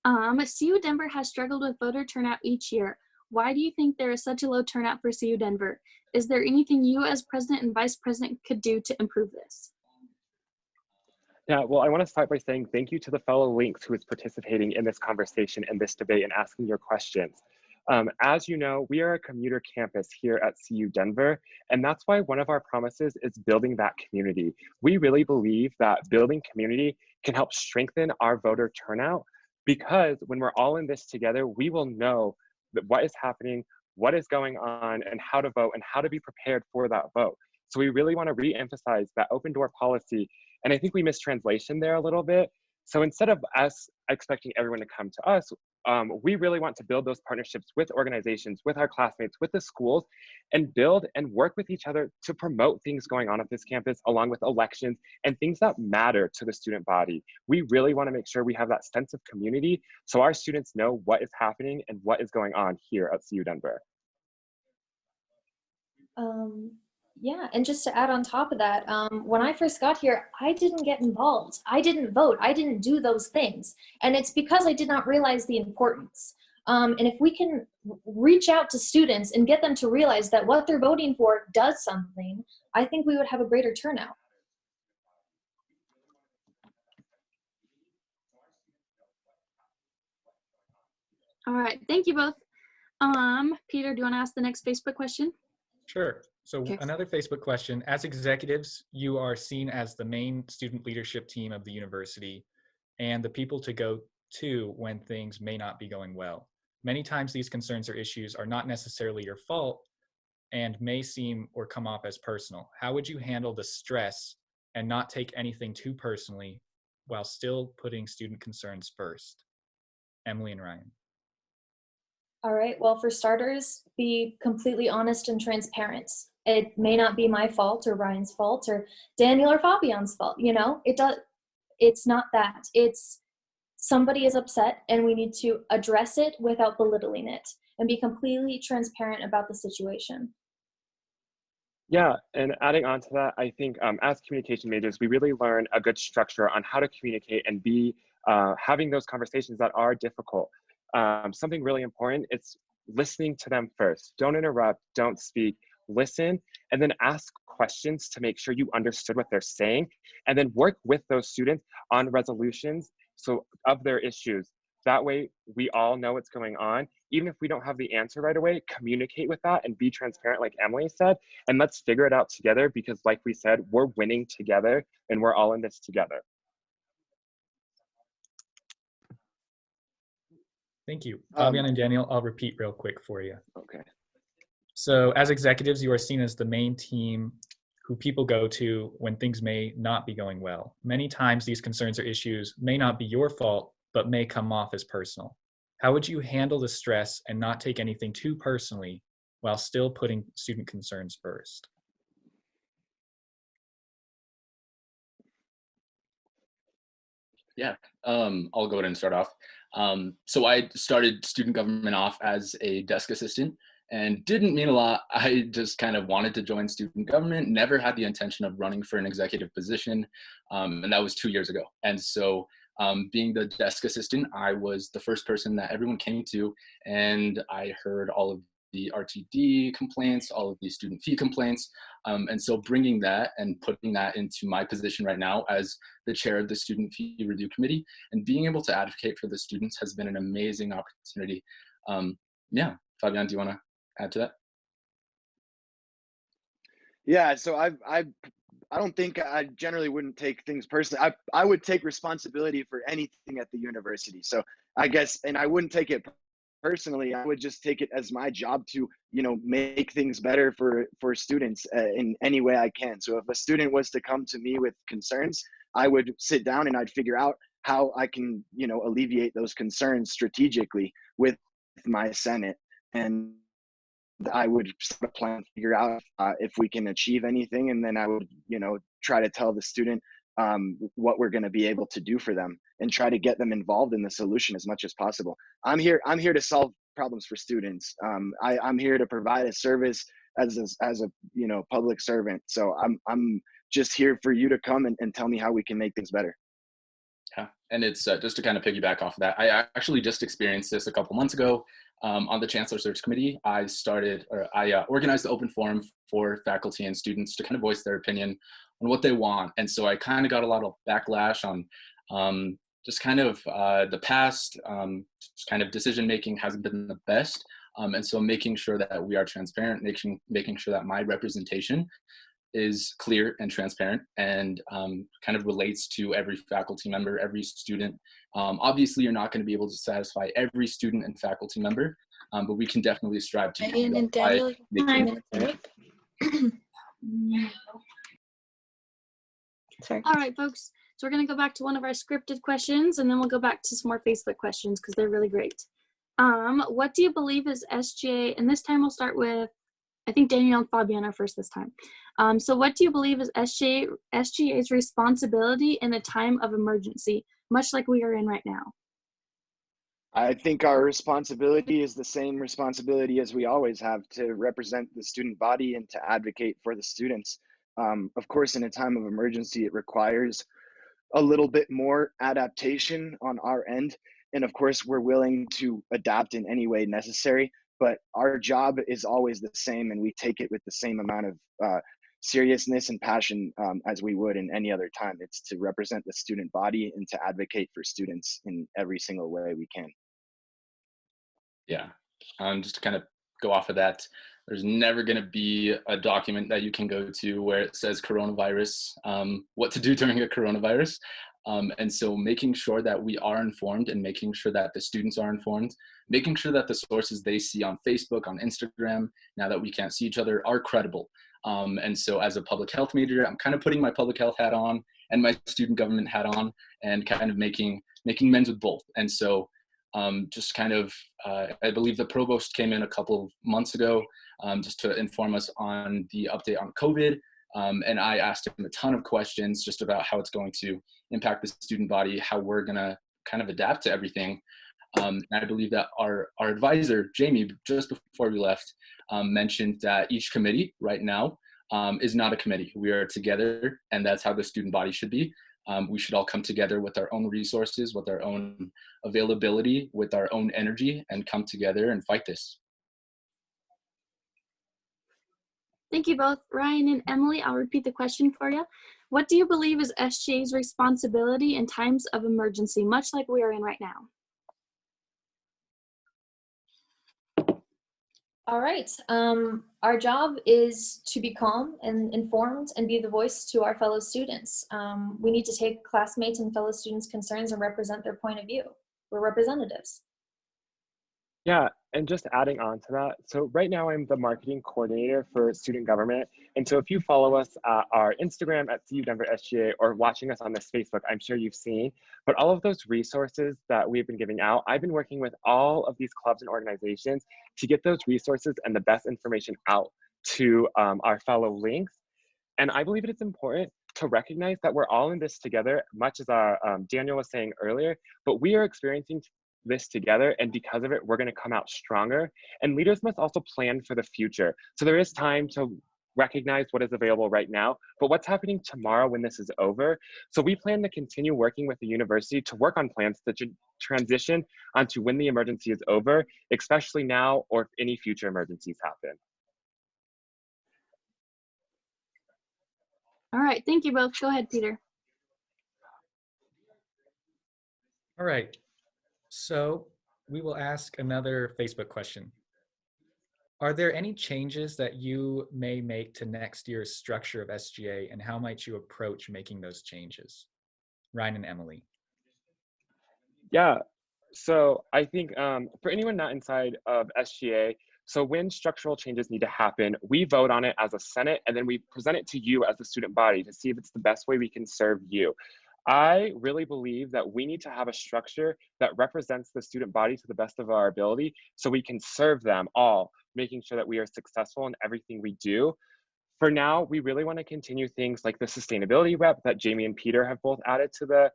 Speaker 4: CU Denver has struggled with voter turnout each year. Why do you think there is such a low turnout for CU Denver? Is there anything you as president and vice president could do to improve this?
Speaker 10: Yeah, well, I want to start by saying thank you to the fellow Links who is participating in this conversation and this debate and asking your questions. As you know, we are a commuter campus here at CU Denver, and that's why one of our promises is building that community. We really believe that building community can help strengthen our voter turnout, because when we're all in this together, we will know that what is happening, what is going on, and how to vote and how to be prepared for that vote. So we really want to re-emphasize that open door policy. And I think we missed translation there a little bit. So instead of us expecting everyone to come to us, we really want to build those partnerships with organizations, with our classmates, with the schools, and build and work with each other to promote things going on at this campus, along with elections and things that matter to the student body. We really want to make sure we have that sense of community so our students know what is happening and what is going on here at CU Denver.
Speaker 11: Yeah, and just to add on top of that, when I first got here, I didn't get involved. I didn't vote. I didn't do those things. And it's because I did not realize the importance. And if we can reach out to students and get them to realize that what they're voting for does something, I think we would have a greater turnout.
Speaker 4: All right, thank you both. Peter, do you want to ask the next Facebook question?
Speaker 7: Sure. So
Speaker 4: Okay.
Speaker 7: another Facebook question. As executives, you are seen as the main student leadership team of the university and the people to go to when things may not be going well. Many times these concerns or issues are not necessarily your fault and may seem or come off as personal. How would you handle the stress and not take anything too personally while still putting student concerns first? Emily and Ryan.
Speaker 11: All right, well, for starters, be completely honest and transparent. It may not be my fault or Ryan's fault or Daniel or Fabian's fault, you know? It's not that. It's somebody is upset and we need to address it without belittling it and be completely transparent about the situation.
Speaker 10: Yeah, and adding on to that, I think as communication majors, we really learn a good structure on how to communicate and be having those conversations that are difficult. Something really important is listening to them first. Don't interrupt, don't speak, listen, and then ask questions to make sure you understood what they're saying, and then work with those students on resolutions of their issues. That way, we all know what's going on. Even if we don't have the answer right away, communicate with that and be transparent, like Emily said, and let's figure it out together, because like we said, we're winning together and we're all in this together.
Speaker 7: Thank you. Fabian and Daniel, I'll repeat real quick for you.
Speaker 10: Okay.
Speaker 7: So as executives, you are seen as the main team who people go to when things may not be going well. Many times these concerns or issues may not be your fault, but may come off as personal. How would you handle the stress and not take anything too personally while still putting student concerns first?
Speaker 13: Yeah, I'll go ahead and start off. So I started student government off as a desk assistant and didn't mean a lot. I just kind of wanted to join student government, never had the intention of running for an executive position. And that was 2 years ago. And so being the desk assistant, I was the first person that everyone came to, and I heard all of the RTD complaints, all of the student fee complaints. And so bringing that and putting that into my position right now as the chair of the Student Fee Review Committee and being able to advocate for the students has been an amazing opportunity. Yeah, Fabian, do you want to add to that?
Speaker 12: Yeah, so I don't think I generally wouldn't take things personally. I would take responsibility for anything at the university. So I guess, and I wouldn't take it personally. I would just take it as my job to, make things better for students in any way I can. So if a student was to come to me with concerns, I would sit down and I'd figure out how I can, alleviate those concerns strategically with my Senate. And I would start a plan, figure out if we can achieve anything, and then I would, try to tell the student what we're going to be able to do for them, and try to get them involved in the solution as much as possible. I'm here to solve problems for students. I'm here to provide a service as a public servant. So I'm just here for you to come and tell me how we can make things better.
Speaker 13: Yeah, and it's just to kind of piggyback off of that. I actually just experienced this a couple months ago on the Chancellor Search Committee. I organized the open forum for faculty and students to kind of voice their opinion on what they want. And so I kind of got a lot of backlash on just kind of the past, just kind of decision making hasn't been the best. And so making sure that we are transparent, making sure that my representation is clear and transparent and kind of relates to every faculty member, every student. Obviously, you're not going to be able to satisfy every student and faculty member, but we can definitely strive to do that by making.
Speaker 3: Sorry.
Speaker 4: All right, folks. So we're going to go back to one of our scripted questions, and then we'll go back to some more Facebook questions because they're really great. What do you believe is SGA? And this time we'll start with, I think Danielle and Fabian are first this time. So what do you believe is SGA's responsibility in a time of emergency, much like we are in right now?
Speaker 12: I think our responsibility is the same responsibility as we always have, to represent the student body and to advocate for the students. Of course, in a time of emergency, it requires a little bit more adaptation on our end. And of course, we're willing to adapt in any way necessary, but our job is always the same, and we take it with the same amount of seriousness and passion as we would in any other time. It's to represent the student body and to advocate for students in every single way we can.
Speaker 13: Yeah, just to kind of go off of that, there's never going to be a document that you can go to where it says coronavirus, what to do during a coronavirus. And so making sure that we are informed and making sure that the students are informed, making sure that the sources they see on Facebook, on Instagram, now that we can't see each other, are credible. And so as a public health major, I'm kind of putting my public health hat on and my student government hat on and kind of making amends with both. And so just kind of, I believe the provost came in a couple of months ago just to inform us on the update on COVID. And I asked him a ton of questions just about how it's going to impact the student body, how we're going to kind of adapt to everything. And I believe that our advisor, Jamie, just before we left, mentioned that each committee right now is not a committee. We are together, and that's how the student body should be. We should all come together with our own resources, with our own availability, with our own energy, and come together and fight this.
Speaker 4: Thank you both. Ryan and Emily, I'll repeat the question for you. What do you believe is SGA's responsibility in times of emergency, much like we are in right now?
Speaker 11: All right. Our job is to be calm and informed and be the voice to our fellow students. We need to take classmates and fellow students' concerns and represent their point of view. We're representatives.
Speaker 10: Yeah, and just adding on to that, so right now I'm the marketing coordinator for student government. And so if you follow us at our Instagram at CU Denver SGA or watching us on this Facebook, I'm sure you've seen, but all of those resources that we've been giving out, I've been working with all of these clubs and organizations to get those resources and the best information out to our fellow links. And I believe it's important to recognize that we're all in this together, much as Daniel was saying earlier, but we are experiencing this together, and because of it, we're going to come out stronger. And leaders must also plan for the future. So there is time to recognize what is available right now, but what's happening tomorrow when this is over. So we plan to continue working with the university to work on plans that should transition onto when the emergency is over, especially now or if any future emergencies happen.
Speaker 4: All right, thank you both. Go ahead, Peter.
Speaker 7: All right. So we will ask another Facebook question. Are there any changes that you may make to next year's structure of SGA, and how might you approach making those changes? Ryan and Emily.
Speaker 10: Yeah, so I think for anyone not inside of SGA, so when structural changes need to happen, we vote on it as a Senate, and then we present it to you as the student body to see if it's the best way we can serve you. I really believe that we need to have a structure that represents the student body to the best of our ability so we can serve them all, making sure that we are successful in everything we do. For now, we really want to continue things like the sustainability rep that Jamie and Peter have both added to the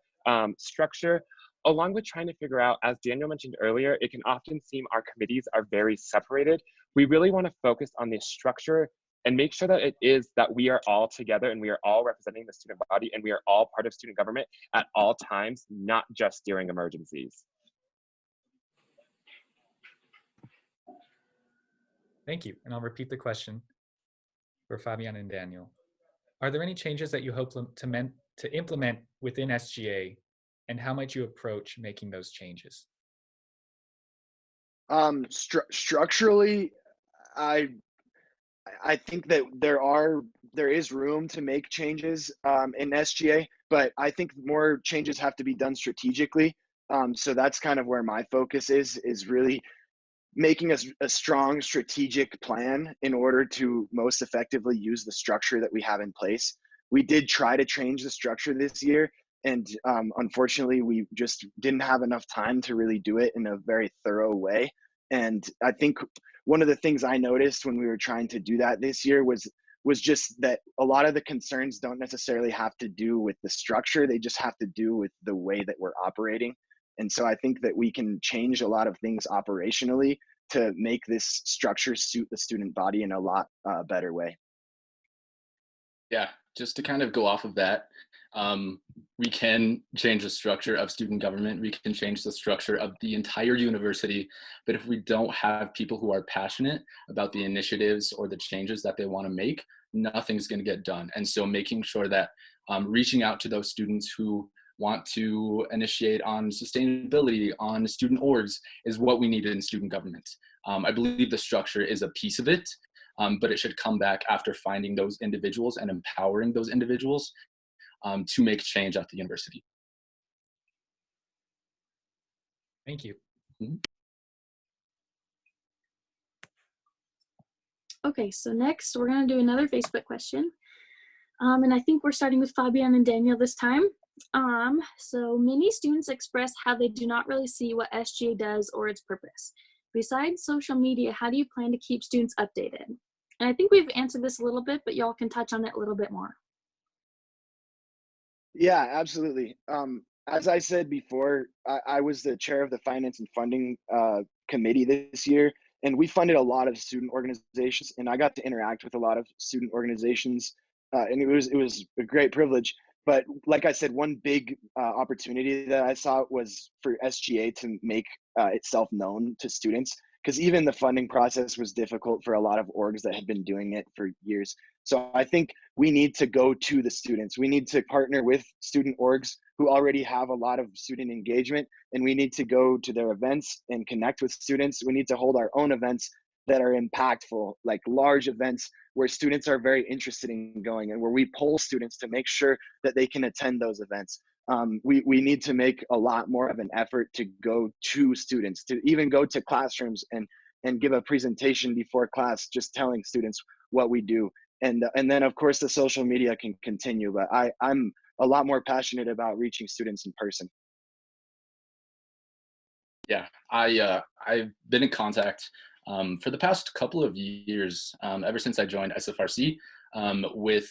Speaker 10: structure, along with trying to figure out, as Daniel mentioned earlier, it can often seem our committees are very separated. We really want to focus on the structure and make sure that it is that we are all together and we are all representing the student body and we are all part of student government at all times, not just during emergencies.
Speaker 7: Thank you. And I'll repeat the question for Fabian and Daniel. Are there any changes that you hope to implement within SGA, and how might you approach making those changes?
Speaker 12: Structurally, I think that there is room to make changes in SGA, but I think more changes have to be done strategically. So that's kind of where my focus is really making a strong strategic plan in order to most effectively use the structure that we have in place. We did try to change the structure this year, and unfortunately, we just didn't have enough time to really do it in a very thorough way. And I think one of the things I noticed when we were trying to do that this year was just that a lot of the concerns don't necessarily have to do with the structure, they just have to do with the way that we're operating. And so I think that we can change a lot of things operationally to make this structure suit the student body in a lot better way.
Speaker 13: Yeah, just to kind of go off of that, we can change the structure of student government. We can change the structure of the entire university. But if we don't have people who are passionate about the initiatives or the changes that they want to make, nothing's going to get done. And so making sure that reaching out to those students who want to initiate on sustainability, on student orgs, is what we need in student government. I believe the structure is a piece of it, but it should come back after finding those individuals and empowering those individuals to make change at the university.
Speaker 7: Thank you.
Speaker 13: Mm-hmm.
Speaker 4: Okay, so next we're going to do another Facebook question. And I think we're starting with Fabian and Daniel this time. So many students express how they do not really see what SGA does or its purpose. Besides social media, how do you plan to keep students updated? And I think we've answered this a little bit, but y'all can touch on it a little bit more.
Speaker 12: Yeah, absolutely. As I said before, I was the chair of the Finance and Funding Committee this year, and we funded a lot of student organizations, and I got to interact with a lot of student organizations, and it was a great privilege. But like I said, one big opportunity that I saw was for SGA to make itself known to students, because even the funding process was difficult for a lot of orgs that had been doing it for years. So I think we need to go to the students. We need to partner with student orgs who already have a lot of student engagement, and we need to go to their events and connect with students. We need to hold our own events that are impactful, like large events where students are very interested in going and where we poll students to make sure that they can attend those events. We need to make a lot more of an effort to go to students, to even go to classrooms and give a presentation before class, just telling students what we do. And then of course the social media can continue, but I'm a lot more passionate about reaching students in person.
Speaker 13: Yeah, I've been in contact for the past couple of years, ever since I joined SFRC, with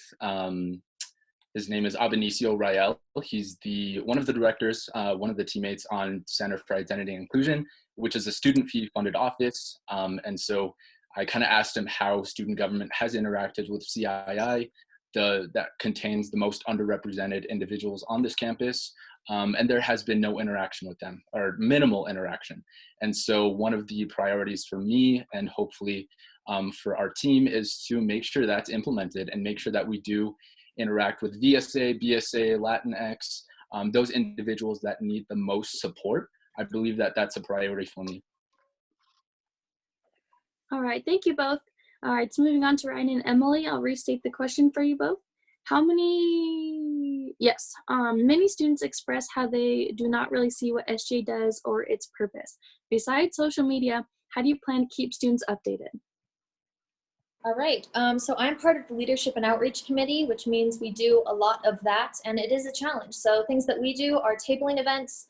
Speaker 13: his name is Abenicio Rael. He's one of the directors, one of the teammates on Center for Identity and Inclusion, which is a student fee funded office. And so I kind of asked him how student government has interacted with CII, that contains the most underrepresented individuals on this campus. And there has been no interaction with them, or minimal interaction. And so one of the priorities for me, and hopefully for our team, is to make sure that's implemented and make sure that we do interact with VSA, BSA, Latinx, those individuals that need the most support. I believe that that's a priority for me.
Speaker 4: All right, thank you both. All right, so moving on to Ryan and Emily, I'll restate the question for you both. Many students express how they do not really see what SGA does or its purpose. Besides social media, how do you plan to keep students updated?
Speaker 11: All right, so I'm part of the Leadership and Outreach Committee, which means we do a lot of that, and it is a challenge. So things that we do are tabling events.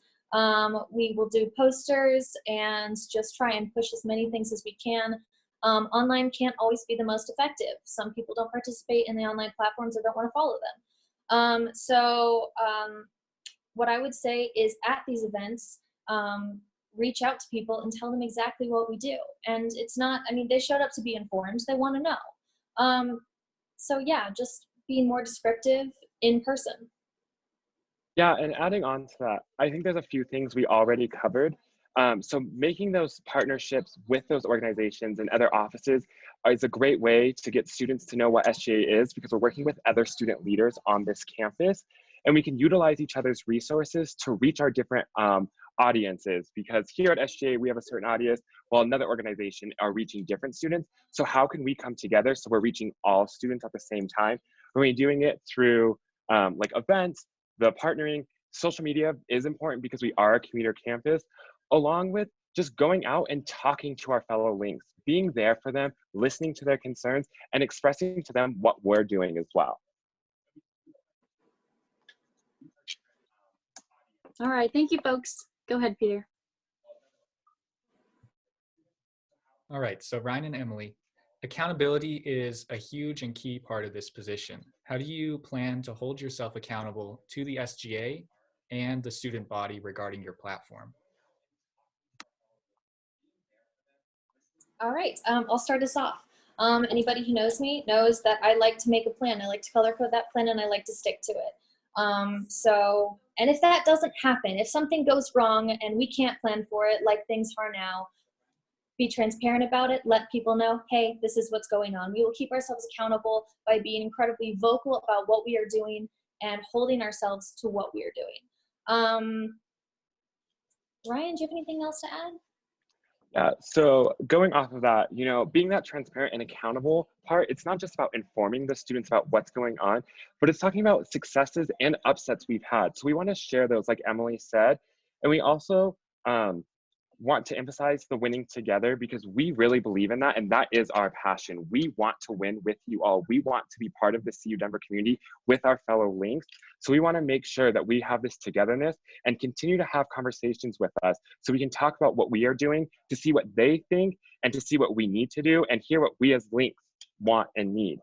Speaker 11: We will do posters and just try and push as many things as we can. Online can't always be the most effective. Some people don't participate in the online platforms or don't want to follow them. What I would say is at these events, reach out to people and tell them exactly what we do. And it's not, I mean, they showed up to be informed, they want to know. So yeah, just being more descriptive in person.
Speaker 10: Yeah, and adding on to that, I think there's a few things we already covered. So making those partnerships with those organizations and other offices is a great way to get students to know what SGA is, because we're working with other student leaders on this campus, and we can utilize each other's resources to reach our different audiences, because here at SGA, we have a certain audience, while another organization are reaching different students. So how can we come together so we're reaching all students at the same time? We're doing it through like events, the partnering. Social media is important because we are a commuter campus, along with just going out and talking to our fellow links, being there for them, listening to their concerns, and expressing to them what we're doing as well.
Speaker 4: All right, thank you, folks. Go ahead, Peter.
Speaker 7: All right, so Ryan and Emily, accountability is a huge and key part of this position. How do you plan to hold yourself accountable to the SGA and the student body regarding your platform?
Speaker 11: All right, I'll start us off. Anybody who knows me knows that I like to make a plan. I like to color code that plan and I like to stick to it. And if that doesn't happen, if something goes wrong and we can't plan for it like things are now, be transparent about it, let people know, hey, this is what's going on. We will keep ourselves accountable by being incredibly vocal about what we are doing and holding ourselves to what we are doing. Ryan, do you have anything else to add?
Speaker 10: Yeah, so going off of that, being that transparent and accountable part, it's not just about informing the students about what's going on, but it's talking about successes and upsets we've had. So we want to share those, like Emily said, and we also want to emphasize the winning together, because we really believe in that, and that is our passion. We want to win with you all. We want to be part of the CU Denver community with our fellow links. So we want to make sure that we have this togetherness and continue to have conversations with us so we can talk about what we are doing, to see what they think, and to see what we need to do, and hear what we as links want and need.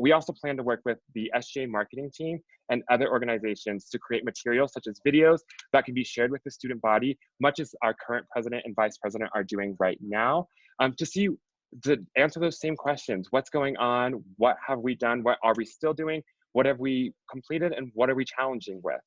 Speaker 10: We also plan to work with the SGA marketing team and other organizations to create materials such as videos that can be shared with the student body, much as our current president and vice president are doing right now, to answer those same questions. What's going on? What have we done? What are we still doing? What have we completed? And what are we challenging with?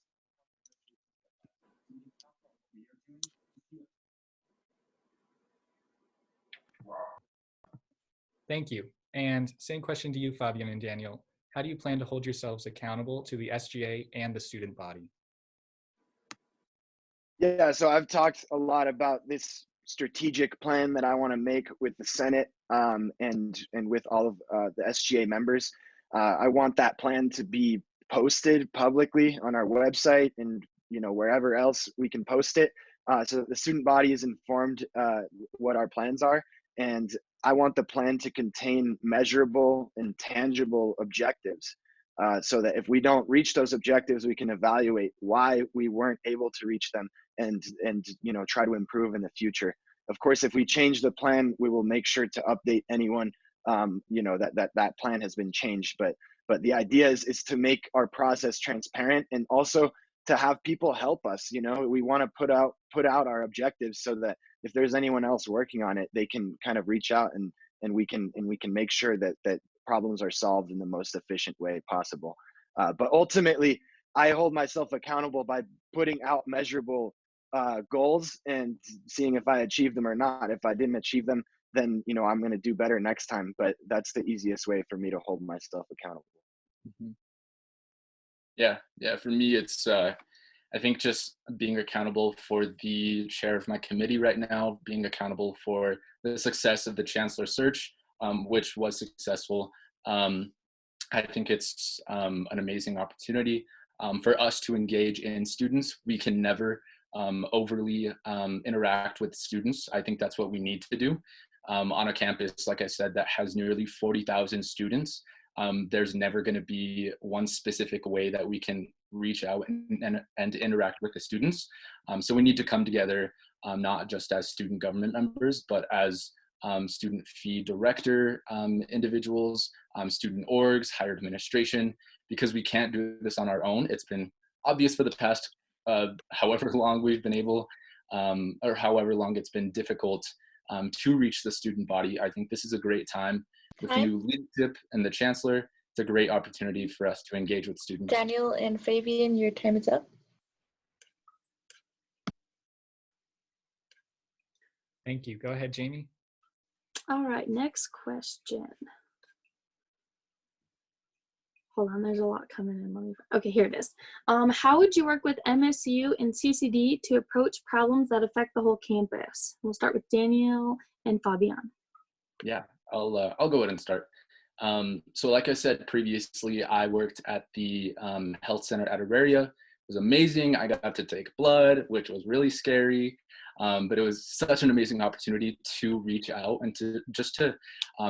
Speaker 7: Thank you. And same question to you, Fabian and Daniel. How do you plan to hold yourselves accountable to the SGA and the student body?
Speaker 12: Yeah, so I've talked a lot about this strategic plan that I want to make with the Senate and with all of the SGA members. I want that plan to be posted publicly on our website and wherever else we can post it, so that the student body is informed what our plans are. And I want the plan to contain measurable and tangible objectives, so that if we don't reach those objectives, we can evaluate why we weren't able to reach them and try to improve in the future. Of course, if we change the plan, we will make sure to update anyone that plan has been changed. But the idea is to make our process transparent, and also to have people help us. We want to put out our objectives so that if there's anyone else working on it, they can kind of reach out and we can make sure that problems are solved in the most efficient way possible. But ultimately, I hold myself accountable by putting out measurable goals and seeing if I achieve them or not. If I didn't achieve them, then I'm going to do better next time. But that's the easiest way for me to hold myself accountable.
Speaker 13: Mm-hmm. Yeah. For me, it's I think just being accountable for the chair of my committee right now, being accountable for the success of the chancellor search, which was successful. I think it's an amazing opportunity for us to engage in students. We can never overly interact with students. I think that's what we need to do. On a campus, like I said, that has nearly 40,000 students. There's never going to be one specific way that we can reach out and interact with the students. So we need to come together, not just as student government members, but as student fee director individuals, student orgs, higher administration, because we can't do this on our own. It's been obvious for the past however long we've been able, or however long it's been difficult to reach the student body. I think this is a great time with new leadership and the chancellor. It's a great opportunity for us to engage with students.
Speaker 3: Daniel and Fabian, your time is up.
Speaker 7: Thank you. Go ahead, Jamie.
Speaker 4: All right, next question. Hold on, there's a lot coming in. Okay, here it is. How would you work with MSU and CCD to approach problems that affect the whole campus? We'll start with Daniel and Fabian.
Speaker 13: Yeah, I'll go ahead and start. So like I said previously, I worked at the health center at Auraria. It was amazing. I got to take blood, which was really scary. But it was such an amazing opportunity to reach out and to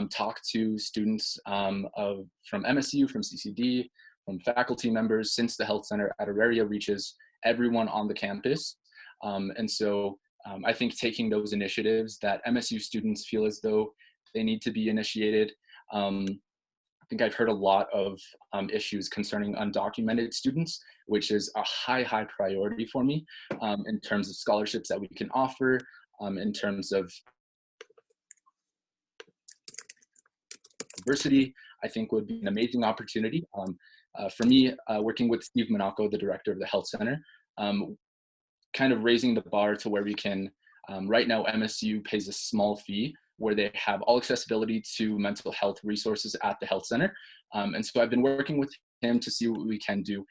Speaker 13: talk to students from MSU, from CCD, from faculty members, since the health center at Auraria reaches everyone on the campus. And so I think taking those initiatives that MSU students feel as though they need to be initiated. I think I've heard a lot of issues concerning undocumented students, which is a high priority for me in terms of scholarships that we can offer, in terms of diversity. I think would be an amazing opportunity. For me, working with Steve Monaco, the director of the health center, kind of raising the bar to where we can, right now MSU pays a small fee where they have all accessibility to mental health resources at the health center. And so I've been working with him to see what we can do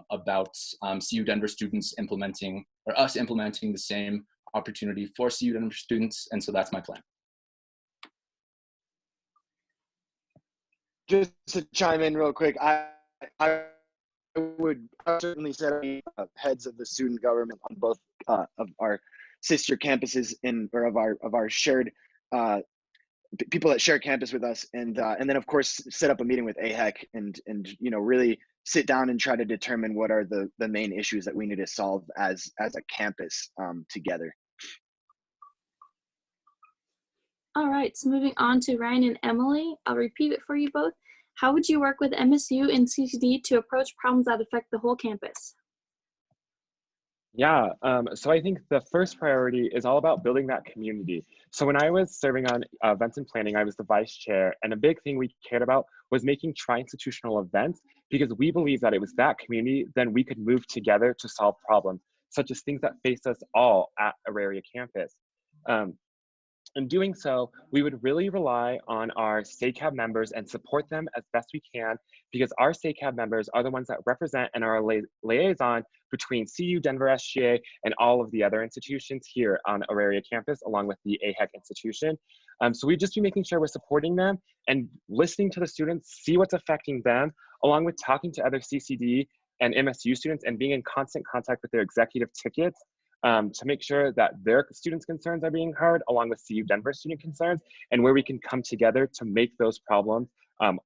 Speaker 13: about CU Denver students implementing, or us implementing the same opportunity for CU Denver students. And so that's my plan.
Speaker 12: Just to chime in real quick, I would certainly set up heads of the student government on both of our sister campuses or of our shared people that share campus with us, and then of course set up a meeting with AHEC and really sit down and try to determine what are the main issues that we need to solve as a campus together.
Speaker 4: All right, so moving on to Ryan and Emily. I'll repeat it for you both. How would you work with MSU and CCD to approach problems that affect the whole campus?
Speaker 10: Yeah, so I think the first priority is all about building that community. So when I was serving on events and planning, I was the vice chair, and a big thing we cared about was making tri-institutional events, because we believed that it was that community, then we could move together to solve problems, such as things that face us all at Auraria campus. In doing so, we would really rely on our SACAB members and support them as best we can, because our SACAB members are the ones that represent and are a liaison between CU, Denver, SGA, and all of the other institutions here on Auraria campus, along with the AHEC institution. So we'd just be making sure we're supporting them and listening to the students, see what's affecting them, along with talking to other CCD and MSU students and being in constant contact with their executive tickets to make sure that their students' concerns are being heard, along with CU Denver student concerns, and where we can come together to make those problems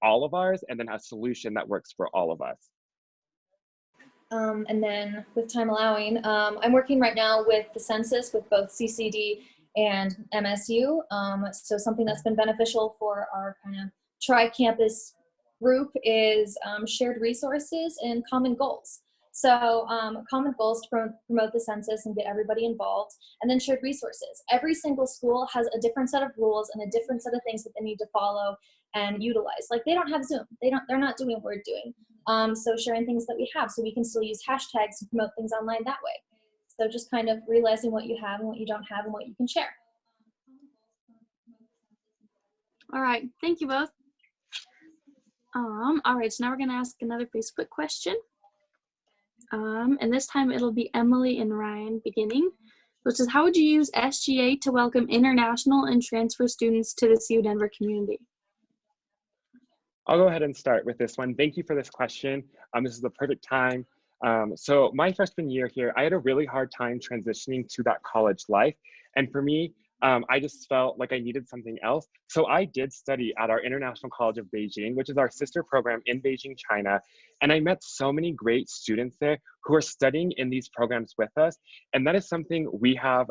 Speaker 10: all of ours, and then a solution that works for all of us.
Speaker 11: And then with time allowing, I'm working right now with the census with both CCD and MSU. So something that's been beneficial for our kind of tri-campus group is shared resources and common goals. So common goals to promote the census and get everybody involved, and then shared resources. Every single school has a different set of rules and a different set of things that they need to follow and utilize. Like they don't have Zoom. They're not doing what we're doing. So sharing things that we have so we can still use hashtags to promote things online that way. So just kind of realizing what you have and what you don't have and what you can share.
Speaker 4: All right, thank you both. All right, so now we're gonna ask another Facebook question. And this time it'll be Emily and Ryan beginning, which is how would you use SGA to welcome international and transfer students to the CU Denver community?
Speaker 10: I'll go ahead and start with this one. Thank you for this question. This is the perfect time. So my freshman year here, I had a really hard time transitioning to that college life. And for me, I just felt like I needed something else. So I did study at our International College of Beijing, which is our sister program in Beijing, China. And I met so many great students there who are studying in these programs with us. And that is something we have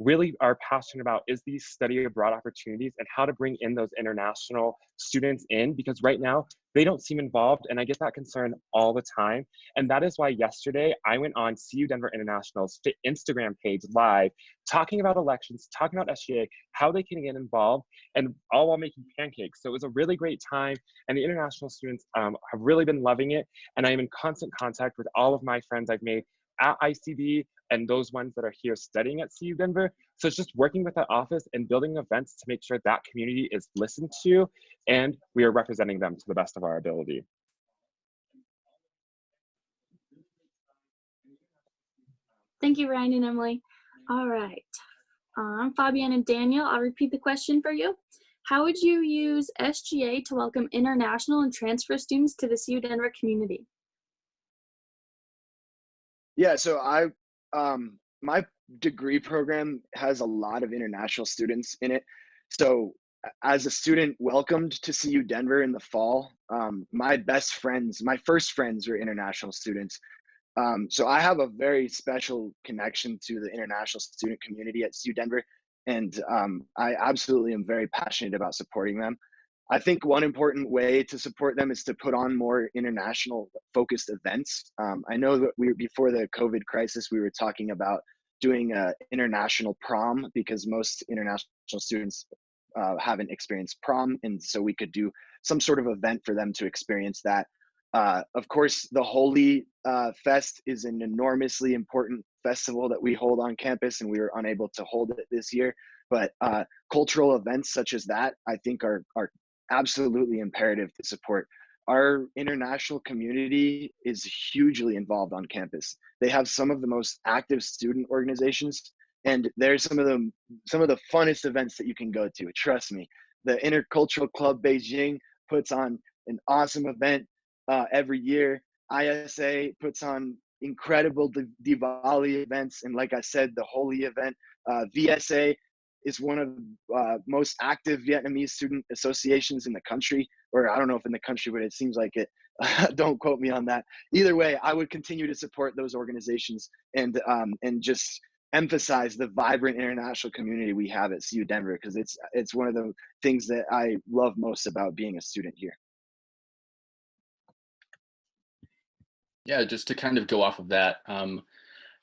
Speaker 10: really are passionate about, is these study abroad opportunities and how to bring in those international students in, because right now they don't seem involved, and I get that concern all the time. And that is why yesterday I went on CU Denver International's Instagram page live, talking about elections, talking about SGA, how they can get involved, and all while making pancakes. So it was a really great time, and the international students have really been loving it. And I am in constant contact with all of my friends I've made at ICB and those ones that are here studying at CU Denver. So it's just working with that office and building events to make sure that community is listened to and we are representing them to the best of our ability.
Speaker 4: Thank you, Ryan and Emily. All right, Fabian and Daniel, I'll repeat the question for you. How would you use SGA to welcome international and transfer students to the CU Denver community?
Speaker 12: Yeah, so my degree program has a lot of international students in it. So as a student welcomed to CU Denver in the fall, my first friends were international students. So I have a very special connection to the international student community at CU Denver, and I absolutely am very passionate about supporting them. I think one important way to support them is to put on more international focused events. I know that before the COVID crisis, we were talking about doing an international prom because most international students haven't experienced prom. And so we could do some sort of event for them to experience that. Of course, the Holy Fest is an enormously important festival that we hold on campus, and we were unable to hold it this year. But cultural events such as that, I think, are absolutely imperative to support. Our international community is hugely involved on campus. They have some of the most active student organizations, and there's some of the funnest events that you can go to. Trust me, the Intercultural Club Beijing puts on an awesome event every year. ISA puts on incredible Diwali events, and like I said, the Holy event. VSA is one of the most active Vietnamese student associations in the country, or I don't know if in the country, but it seems like it. Don't quote me on that. Either way, I would continue to support those organizations and just emphasize the vibrant international community we have at CU Denver, because it's one of the things that I love most about being a student here.
Speaker 13: Yeah, just to kind of go off of that, I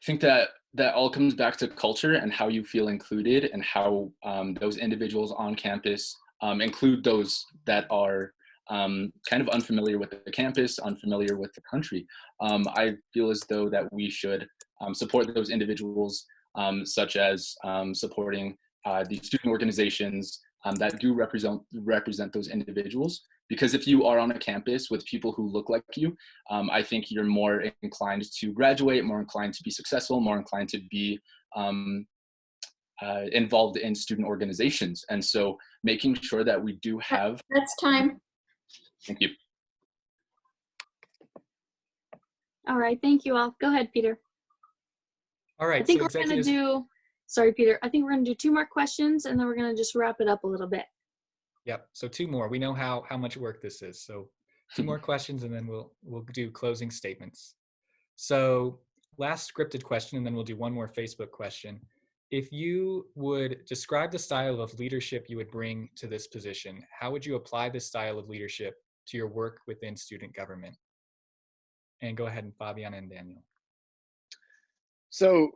Speaker 13: think that all comes back to culture and how you feel included, and how those individuals on campus include those that are kind of unfamiliar with the campus, unfamiliar with the country. I feel as though that we should support those individuals, such as supporting the student organizations that do represent those individuals. Because if you are on a campus with people who look like you, I think you're more inclined to graduate, more inclined to be successful, more inclined to be involved in student organizations. And so making sure that we do have—
Speaker 11: That's time.
Speaker 13: Thank you.
Speaker 4: All right, thank you all. Go ahead, Peter.
Speaker 7: All right,
Speaker 4: I think
Speaker 7: so
Speaker 4: we're gonna
Speaker 7: executives,
Speaker 4: do, sorry, Peter. I think we're gonna do 2 more questions and then we're gonna just wrap it up a little bit.
Speaker 7: yep, so 2 more. We know how much work this is. So 2 more questions and then we'll do closing statements. So last scripted question, and then we'll do 1 more Facebook question. If you would describe the style of leadership you would bring to this position, how would you apply this style of leadership to your work within student government? And go ahead, and Fabiana and Daniel.
Speaker 12: So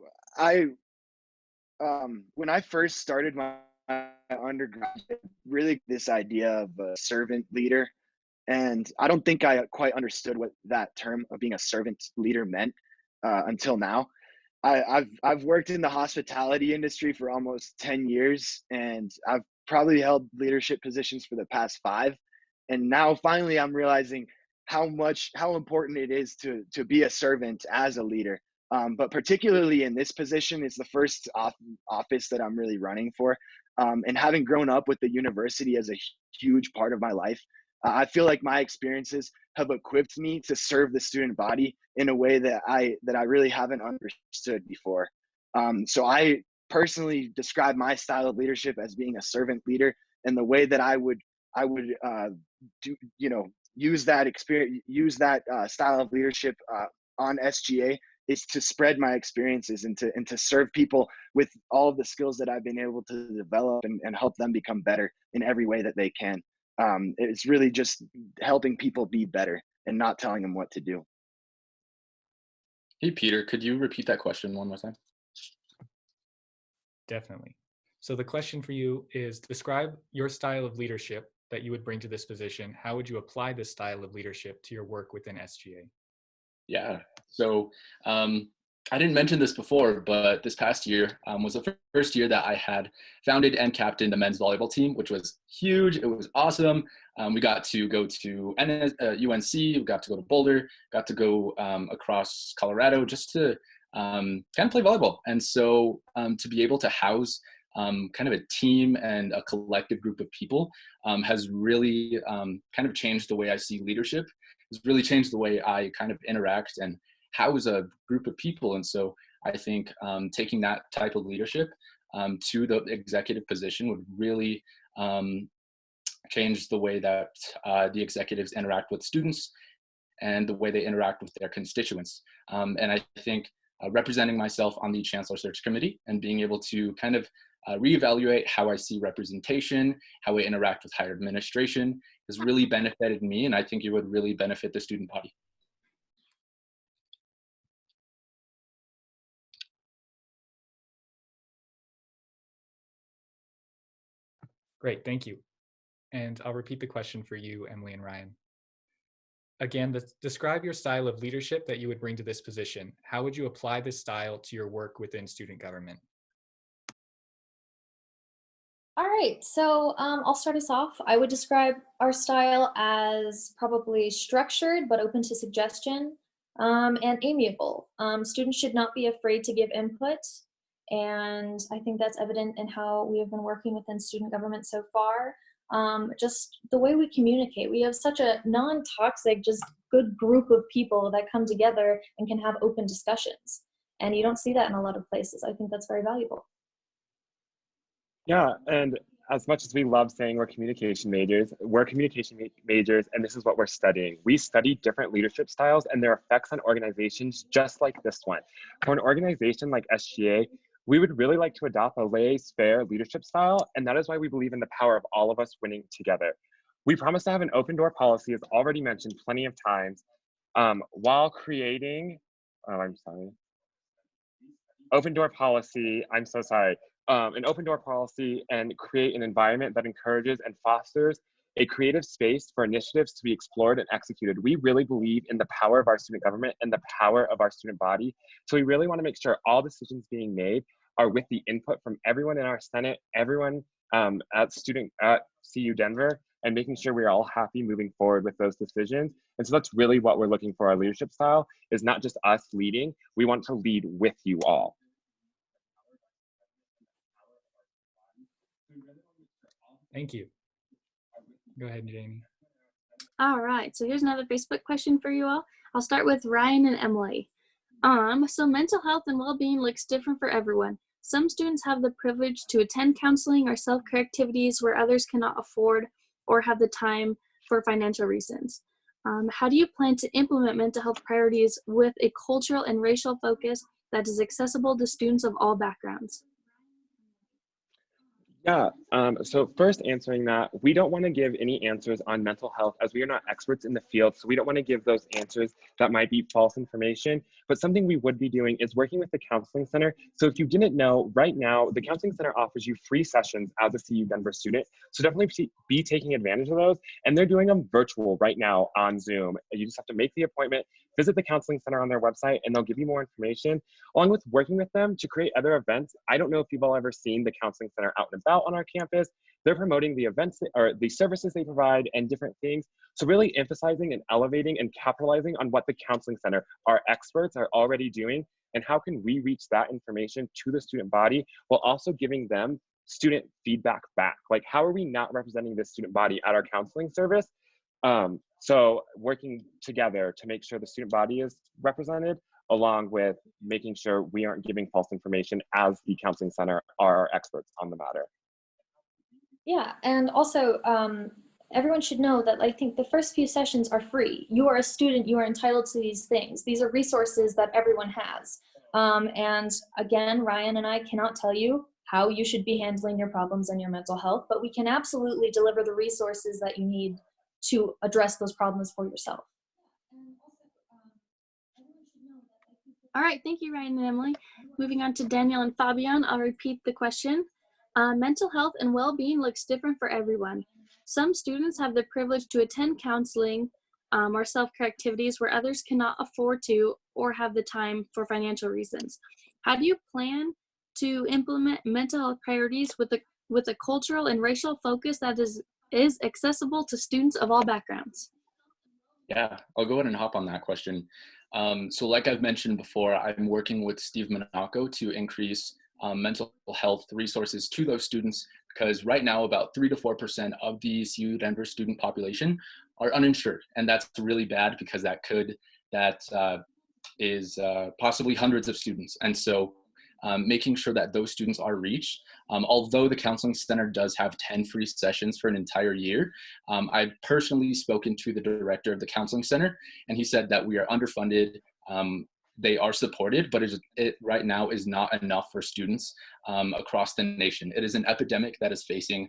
Speaker 12: when I first started my undergraduate, really this idea of a servant leader, and I don't think I quite understood what that term of being a servant leader meant until now. I've worked in the hospitality industry for almost 10 years, and I've probably held leadership positions for the past 5. And now finally I'm realizing how important it is to be a servant as a leader. But particularly in this position, it's the first office that I'm really running for. And having grown up with the university as a huge part of my life, I feel like my experiences have equipped me to serve the student body in a way that I really haven't understood before. So I personally describe my style of leadership as being a servant leader, and the way that I would do, use that style of leadership on SGA is to spread my experiences and to serve people with all of the skills that I've been able to develop and help them become better in every way that they can. It's really just helping people be better and not telling them what to do.
Speaker 13: Hey, Peter, could you repeat that question one more time?
Speaker 7: Definitely. So the question for you is, describe your style of leadership that you would bring to this position. How would you apply this style of leadership to your work within SGA?
Speaker 13: Yeah. So I didn't mention this before, but this past year was the first year that I had founded and captained the men's volleyball team, which was huge. It was awesome. We got to go to UNC, we got to go to Boulder, got to go across Colorado just to kind of play volleyball. And so to be able to house kind of a team and a collective group of people has really kind of changed the way I see leadership. It's really changed the way I kind of interact and house a group of people. And so I think taking that type of leadership to the executive position would really change the way that the executives interact with students and the way they interact with their constituents. And I think representing myself on the Chancellor Search Committee and being able to kind of reevaluate how I see representation, how I interact with higher administration has really benefited me, and I think it would really benefit the student body.
Speaker 7: Great, thank you. And I'll repeat the question for you, Emily and Ryan. Again, describe your style of leadership that you would bring to this position. How would you apply this style to your work within student government?
Speaker 11: All right, so I'll start us off. I would describe our style as probably structured but open to suggestion, and amiable. Students should not be afraid to give input, and I think that's evident in how we have been working within student government so far. Just the way we communicate. We have such a non-toxic, just good group of people that come together and can have open discussions. And you don't see that in a lot of places. I think that's very valuable.
Speaker 10: Yeah, and as much as we love saying we're communication majors, and this is what we're studying. We study different leadership styles and their effects on organizations just like this one. For an organization like SGA, we would really like to adopt a laissez-faire leadership style, and that is why we believe in the power of all of us winning together. We promise to have an open door policy, as already mentioned plenty of times, while creating, open door policy, an open door policy and create an environment that encourages and fosters a creative space for initiatives to be explored and executed. We really believe in the power of our student government and the power of our student body. So we really want to make sure all decisions being made are with the input from everyone in our Senate, everyone at CU Denver, and making sure we're all happy moving forward with those decisions. And so that's really what we're looking for. Our leadership style is not just us leading, we want to lead with you all.
Speaker 7: Thank you. Go ahead, Jamie.
Speaker 4: All right, so here's another Facebook question for you all. I'll start with Ryan and Emily. So mental health and well-being looks different for everyone. Some students have the privilege to attend counseling or self-care activities where others cannot afford or have the time for financial reasons. How do you plan to implement mental health priorities with a cultural and racial focus that is accessible to students of all backgrounds?
Speaker 10: Yeah, so first answering that, we don't want to give any answers on mental health as we are not experts in the field, so we don't want to give those answers that might be false information, but something we would be doing is working with the Counseling Center. So if you didn't know, right now, the Counseling Center offers you free sessions as a CU Denver student, so definitely be taking advantage of those, and they're doing them virtual right now on Zoom. You just have to make the appointment, visit the Counseling Center on their website, and they'll give you more information, along with working with them to create other events. I don't know if you've all ever seen the Counseling Center out and about on our campus, they're promoting the events or the services they provide and different things. So really emphasizing and elevating and capitalizing on what the counseling center, our experts are already doing, and how can we reach that information to the student body while also giving them student feedback back. Like, how are we not representing this student body at our counseling service? So working together to make sure the student body is represented, along with making sure we aren't giving false information as the counseling center are our experts on the matter.
Speaker 11: Yeah, and also everyone should know that I think the first few sessions are free. You are a student, you are entitled to these things. These are resources that everyone has. And again, Ryan and I cannot tell you how you should be handling your problems and your mental health, but we can absolutely deliver the resources that you need to address those problems for yourself.
Speaker 4: All right, thank you, Ryan and Emily. Moving on to Daniel and Fabian, I'll repeat the question. Mental health and well-being looks different for everyone. Some students have the privilege to attend counseling or self-care activities where others cannot afford to or have the time for financial reasons. How do you plan to implement mental health priorities with a cultural and racial focus that is accessible to students of all backgrounds?
Speaker 13: Yeah, I'll go ahead and hop on that question. So like I've mentioned before, I'm working with Steve Monaco to increase mental health resources to those students, because right now about 3 to 4% of the CU Denver student population are uninsured. And that's really bad, because that is possibly hundreds of students. And so making sure that those students are reached. Although the counseling center does have 10 free sessions for an entire year, I've personally spoken to the director of the counseling center, and he said that we are underfunded. They are supported, but it right now is not enough for students across the nation. It is an epidemic that is facing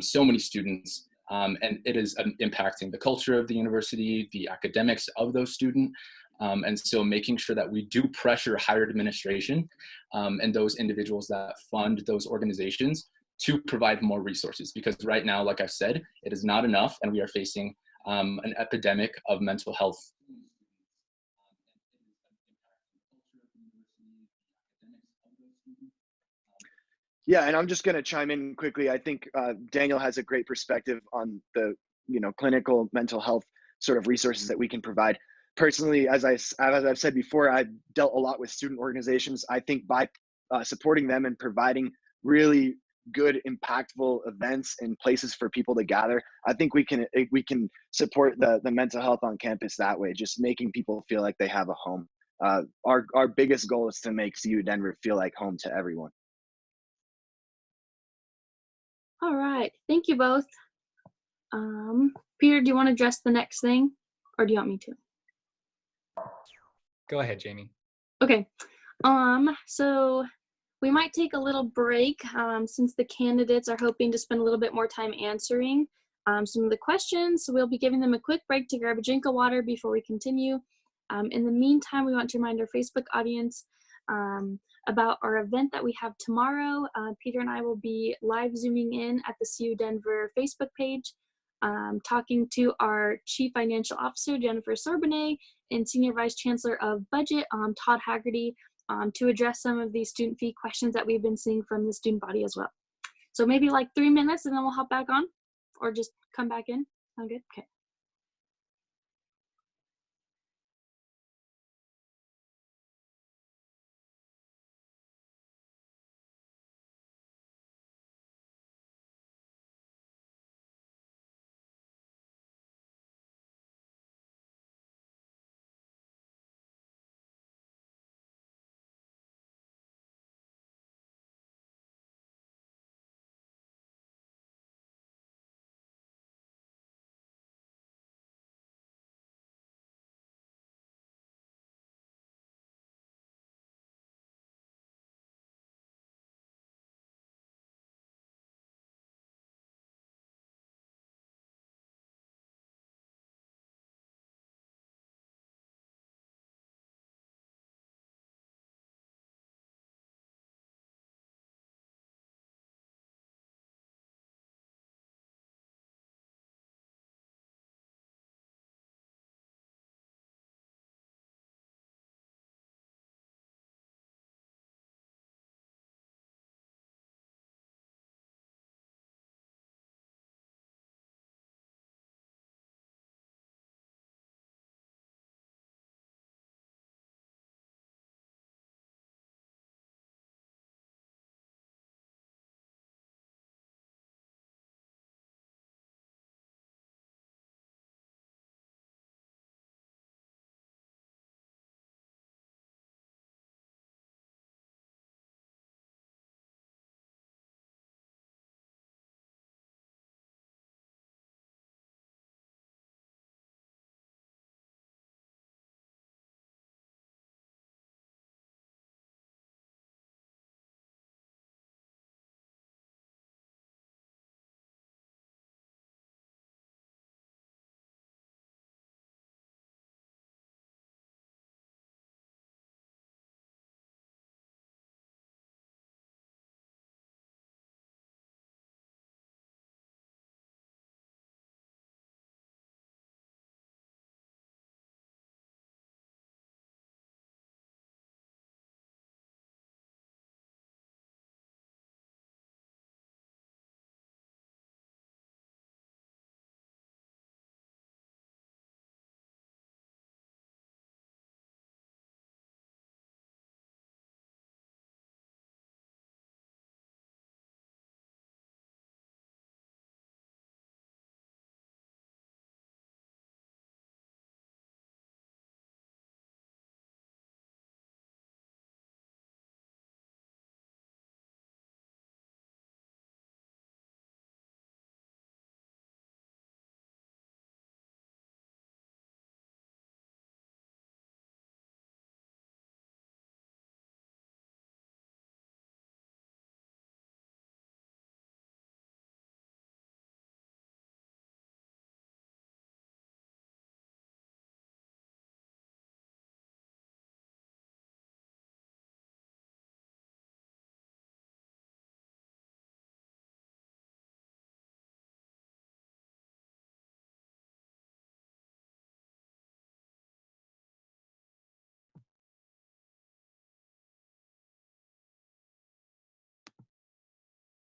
Speaker 13: so many students, and it is impacting the culture of the university, the academics of those students. And so making sure that we do pressure higher administration and those individuals that fund those organizations to provide more resources, because right now, like I said, it is not enough, and we are facing an epidemic of mental health.
Speaker 12: Yeah, and I'm just going to chime in quickly. I think Daniel has a great perspective on the clinical mental health sort of resources that we can provide. Personally, as I've said before, I've dealt a lot with student organizations. I think by supporting them and providing really good, impactful events and places for people to gather, I think we can support the mental health on campus that way. Just making people feel like they have a home. Our biggest goal is to make CU Denver feel like home to everyone.
Speaker 4: All right, thank you both. Peter, do you want to address the next thing, or do you want me to?
Speaker 7: Go ahead, Jamie.
Speaker 4: Okay, so we might take a little break since the candidates are hoping to spend a little bit more time answering some of the questions. So we'll be giving them a quick break to grab a drink of water before we continue. In the meantime, we want to remind our Facebook audience about our event that we have tomorrow. Peter and I will be live Zooming in at the CU Denver Facebook page, talking to our Chief Financial Officer, Jennifer Sorbonnet, and Senior Vice Chancellor of Budget, Todd Haggerty, to address some of these student fee questions that we've been seeing from the student body as well. So maybe like 3 minutes and then we'll hop back on, or just come back in. Sound good? Okay.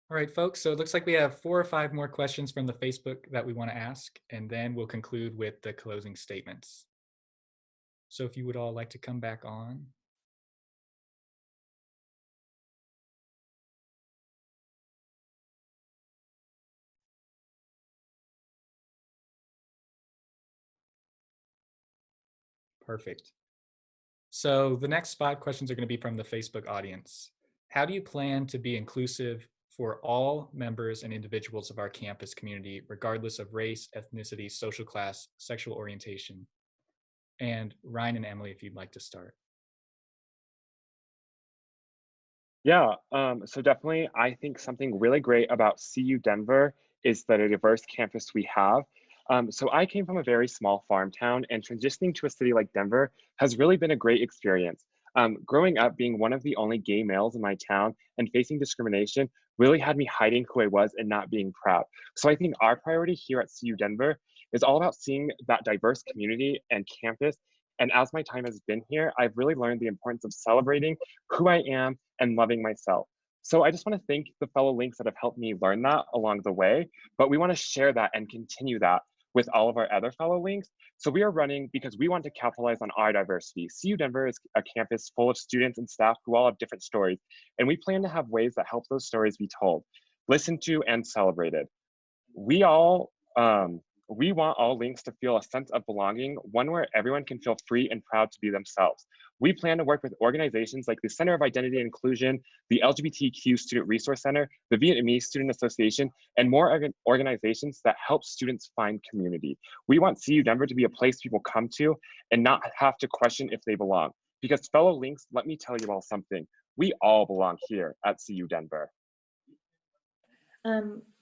Speaker 7: All right, folks, so it looks like we have 4 or 5 more questions from the Facebook that we want to ask, and then we'll conclude with the closing statements. So if you would all like to come back on. Perfect. So the next 5 questions are going to be from the Facebook audience. How do you plan to be inclusive for all members and individuals of our campus community, regardless of race, ethnicity, social class, sexual orientation? And Ryan and Emily, if you'd like to start.
Speaker 10: Yeah, so definitely, I think something really great about CU Denver is the diverse campus we have. So I came from a very small farm town, and transitioning to a city like Denver has really been a great experience. Growing up being one of the only gay males in my town and facing discrimination really had me hiding who I was and not being proud. So I think our priority here at CU Denver is all about seeing that diverse community and campus. And as my time has been here, I've really learned the importance of celebrating who I am and loving myself. So I just want to thank the fellow links that have helped me learn that along the way, but we want to share that and continue that with all of our other fellow links. So we are running because we want to capitalize on our diversity. CU Denver is a campus full of students and staff who all have different stories, and we plan to have ways that help those stories be told, listened to, and celebrated. We all we want all links to feel a sense of belonging, one where everyone can feel free and proud to be themselves. We plan to work with organizations like the Center of Identity and Inclusion, the LGBTQ Student Resource Center, the Vietnamese Student Association, and more organizations that help students find community. We want CU Denver to be a place people come to and not have to question if they belong. Because fellow links, let me tell you all something. We all belong here at CU Denver.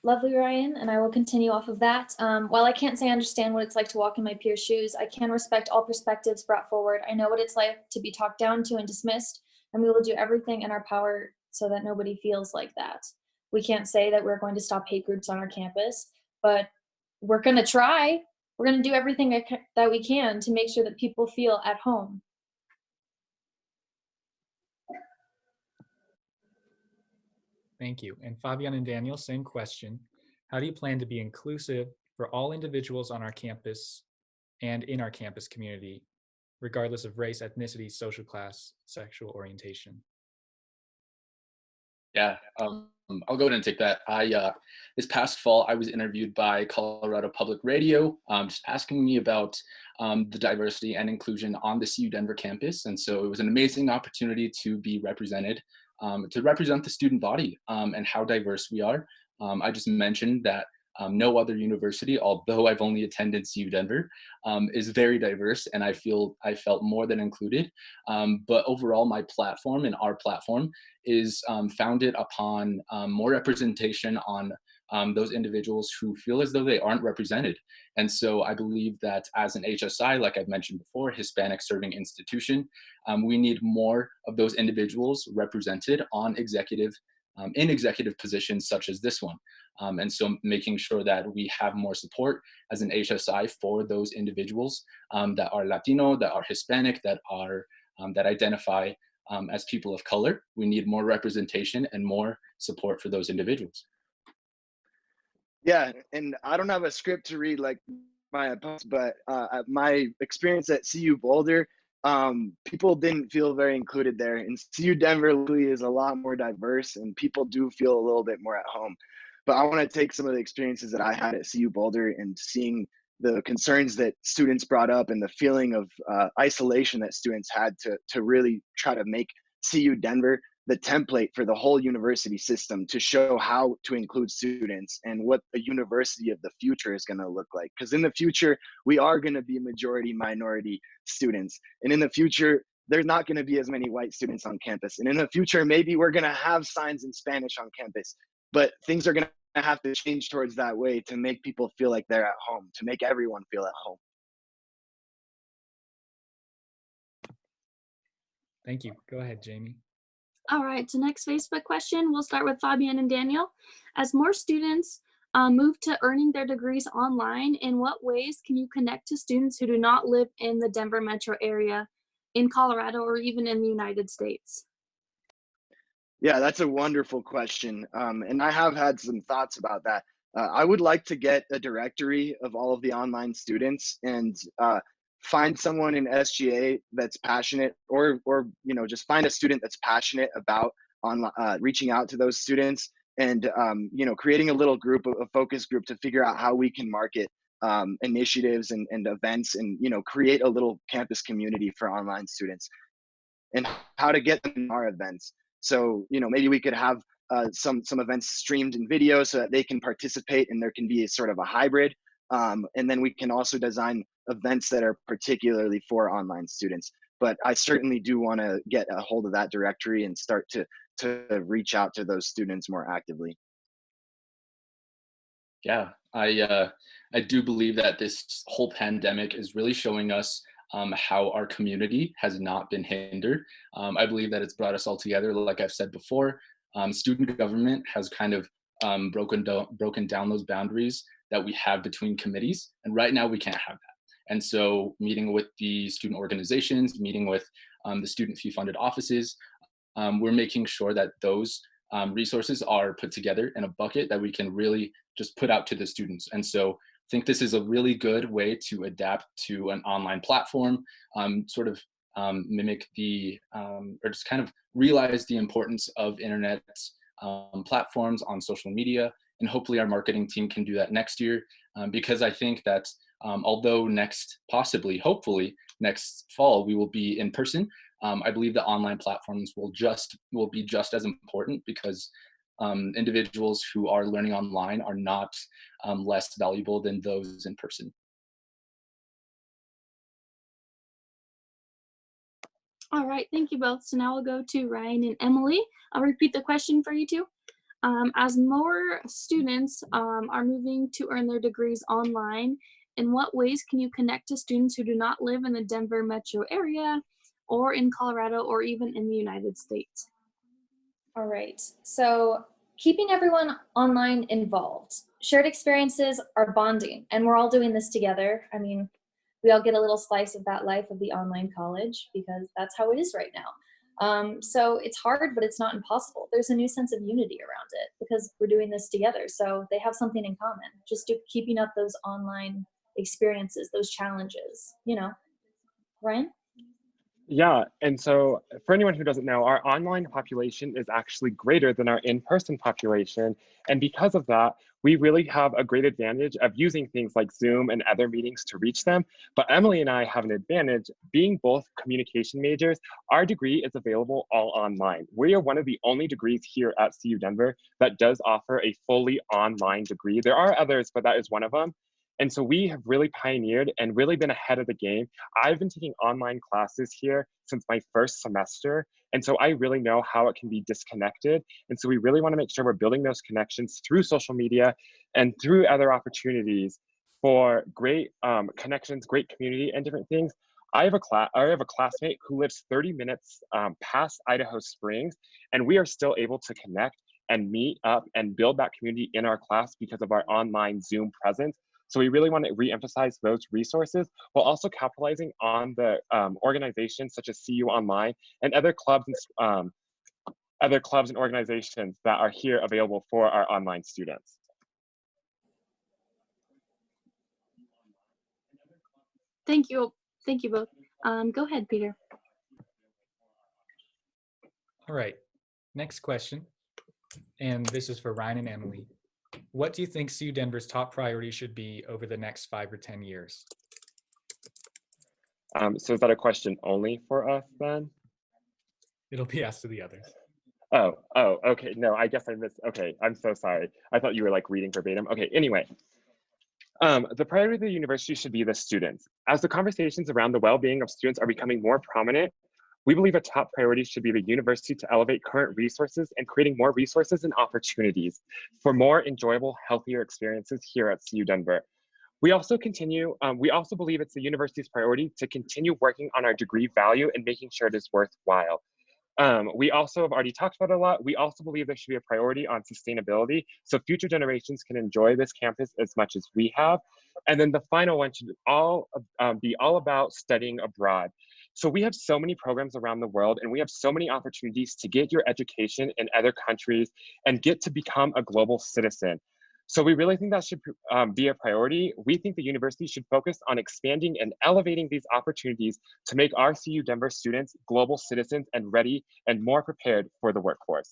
Speaker 11: Lovely, Ryan, and I will continue off of that. While I can't say I understand what it's like to walk in my peers' shoes, I can respect all perspectives brought forward. I know what it's like to be talked down to and dismissed, and we will do everything in our power so that nobody feels like that. We can't say that we're going to stop hate groups on our campus, but we're going to try. We're going to do everything that we can to make sure that people feel at home.
Speaker 7: Thank you. And Fabian and Daniel, same question. How do you plan to be inclusive for all individuals on our campus and in our campus community, regardless of race, ethnicity, social class, sexual orientation?
Speaker 13: Yeah, I'll go ahead and take that. This past fall, I was interviewed by Colorado Public Radio, just asking me about the diversity and inclusion on the CU Denver campus. And so it was an amazing opportunity to be represented, to represent the student body and how diverse we are. I just mentioned that no other university, although I've only attended CU Denver, is very diverse, and I felt more than included. But overall, my platform and our platform is founded upon more representation on those individuals who feel as though they aren't represented. And so I believe that as an HSI, like I've mentioned before, Hispanic Serving Institution, we need more of those individuals represented on in executive positions such as this one. And so making sure that we have more support as an HSI for those individuals that are Latino, that are Hispanic, that identify as people of color. We need more representation and more support for those individuals.
Speaker 12: Yeah, and I don't have a script to read like my opponents, but my experience at CU Boulder, people didn't feel very included there. And CU Denver luckily is a lot more diverse, and people do feel a little bit more at home. But I want to take some of the experiences that I had at CU Boulder and seeing the concerns that students brought up and the feeling of isolation that students had to really try to make CU Denver the template for the whole university system to show how to include students and what a university of the future is going to look like. Because in the future, we are going to be majority minority students. And in the future, there's not going to be as many white students on campus. And in the future, maybe we're going to have signs in Spanish on campus. But things are going to have to change towards that way to make people feel like they're at home, to make everyone feel at home.
Speaker 7: Thank you. Go ahead, Jamie.
Speaker 4: All right, so next Facebook question, we'll start with Fabian and Daniel. As more students move to earning their degrees online, in what ways can you connect to students who do not live in the Denver metro area, in Colorado, or even in the United States?
Speaker 12: Yeah, that's a wonderful question. And I have had some thoughts about that. I would like to get a directory of all of the online students and find someone in SGA that's passionate, or just find a student that's passionate about reaching out to those students, and creating a little group, a focus group, to figure out how we can market initiatives and events, and create a little campus community for online students, and how to get them in our events. So maybe we could have some events streamed in video so that they can participate, and there can be a sort of a hybrid. And then we can also design events that are particularly for online students. But I certainly do want to get a hold of that directory and start to reach out to those students more actively.
Speaker 13: Yeah, I do believe that this whole pandemic is really showing us how our community has not been hindered. I believe that it's brought us all together. Like I've said before, student government has kind of broken down those boundaries that we have between committees, and right now we can't have that. And so, meeting with the student organizations, meeting with the student fee funded offices, we're making sure that those resources are put together in a bucket that we can really just put out to the students. And so I think this is a really good way to adapt to an online platform, sort of mimic the, or just kind of realize the importance of internet platforms on social media. And hopefully our marketing team can do that next year, because I think that although hopefully next fall, we will be in person, I believe the online platforms will be just as important, because individuals who are learning online are not less valuable than those in person.
Speaker 4: All right, thank you both. So now we'll go to Ryan and Emily. I'll repeat the question for you two. As more students are moving to earn their degrees online, in what ways can you connect to students who do not live in the Denver metro area, or in Colorado, or even in the United States?
Speaker 11: All right, so keeping everyone online involved. Shared experiences are bonding, and we're all doing this together. I mean, we all get a little slice of that life of the online college, because that's how it is right now. So it's hard, but it's not impossible. There's a new sense of unity around it because we're doing this together. So they have something in common, just keeping up those online experiences, those challenges, Ryan?
Speaker 10: Yeah, and so for anyone who doesn't know, our online population is actually greater than our in-person population. And because of that, we really have a great advantage of using things like Zoom and other meetings to reach them. But Emily and I have an advantage. Being both communication majors, our degree is available all online. We are one of the only degrees here at CU Denver that does offer a fully online degree. There are others, but that is one of them. And so we have really pioneered and really been ahead of the game. I've been taking online classes here since my first semester. And so I really know how it can be disconnected. And so we really want to make sure we're building those connections through social media and through other opportunities for great connections, great community, and different things. I have a classmate who lives 30 minutes past Idaho Springs, and we are still able to connect and meet up and build that community in our class because of our online Zoom presence. So we really want to re-emphasize those resources while also capitalizing on the organizations such as CU Online and other clubs and organizations that are here available for our online students.
Speaker 4: Thank you both. Go ahead, Peter.
Speaker 7: All right, next question. And this is for Ryan and Emily. What do you think CU Denver's top priority should be over the next 5 or 10 years?
Speaker 10: So is that a question only for us then?
Speaker 7: It'll be asked to the others.
Speaker 10: Oh, okay. No, I guess I missed. Okay, I'm so sorry. I thought you were like reading verbatim. Okay, anyway. The priority of the university should be the students. As the conversations around the well-being of students are becoming more prominent, we believe a top priority should be the university to elevate current resources and creating more resources and opportunities for more enjoyable, healthier experiences here at CU Denver. We also believe it's the university's priority to continue working on our degree value and making sure it is worthwhile. We also have already talked about it a lot. We also believe there should be a priority on sustainability so future generations can enjoy this campus as much as we have. And then the final one should be all about studying abroad. So we have so many programs around the world, and we have so many opportunities to get your education in other countries and get to become a global citizen. So we really think that should be a priority. We think the university should focus on expanding and elevating these opportunities to make our CU Denver students global citizens and ready and more prepared for the workforce.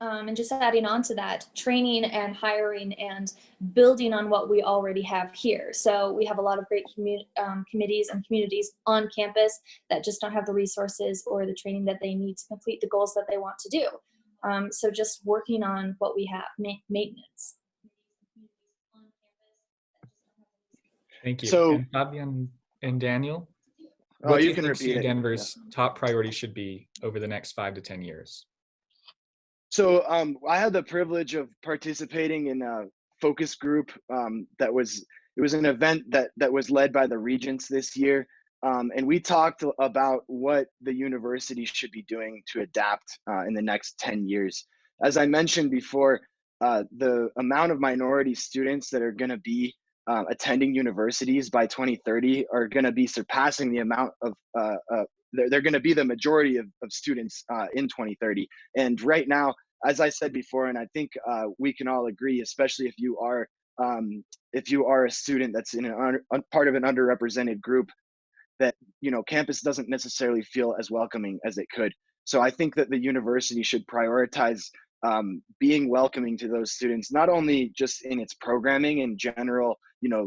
Speaker 11: And just adding on to that, training and hiring and building on what we already have here. So we have a lot of great committees and communities on campus that just don't have the resources or the training that they need to complete the goals that they want to do. So just working on what we have, maintenance.
Speaker 7: Thank you.
Speaker 12: So,
Speaker 7: And Fabian and Daniel,
Speaker 12: oh,
Speaker 7: what do
Speaker 12: you
Speaker 7: you
Speaker 12: can
Speaker 7: think
Speaker 12: repeat
Speaker 7: CU
Speaker 12: it.
Speaker 7: Denver's top priority should be over the next 5 to 10 years?
Speaker 12: So I had the privilege of participating in a focus group it was an event that was led by the regents this year. And we talked about what the university should be doing to adapt in the next 10 years. As I mentioned before, the amount of minority students that are going to be attending universities by 2030 are going to be surpassing the amount of they're going to be the majority of students in 2030. And right now, as I said before, and I think we can all agree, especially if you are a student that's in part of an underrepresented group, that campus doesn't necessarily feel as welcoming as it could. So I think that the university should prioritize being welcoming to those students, not only just in its programming in general,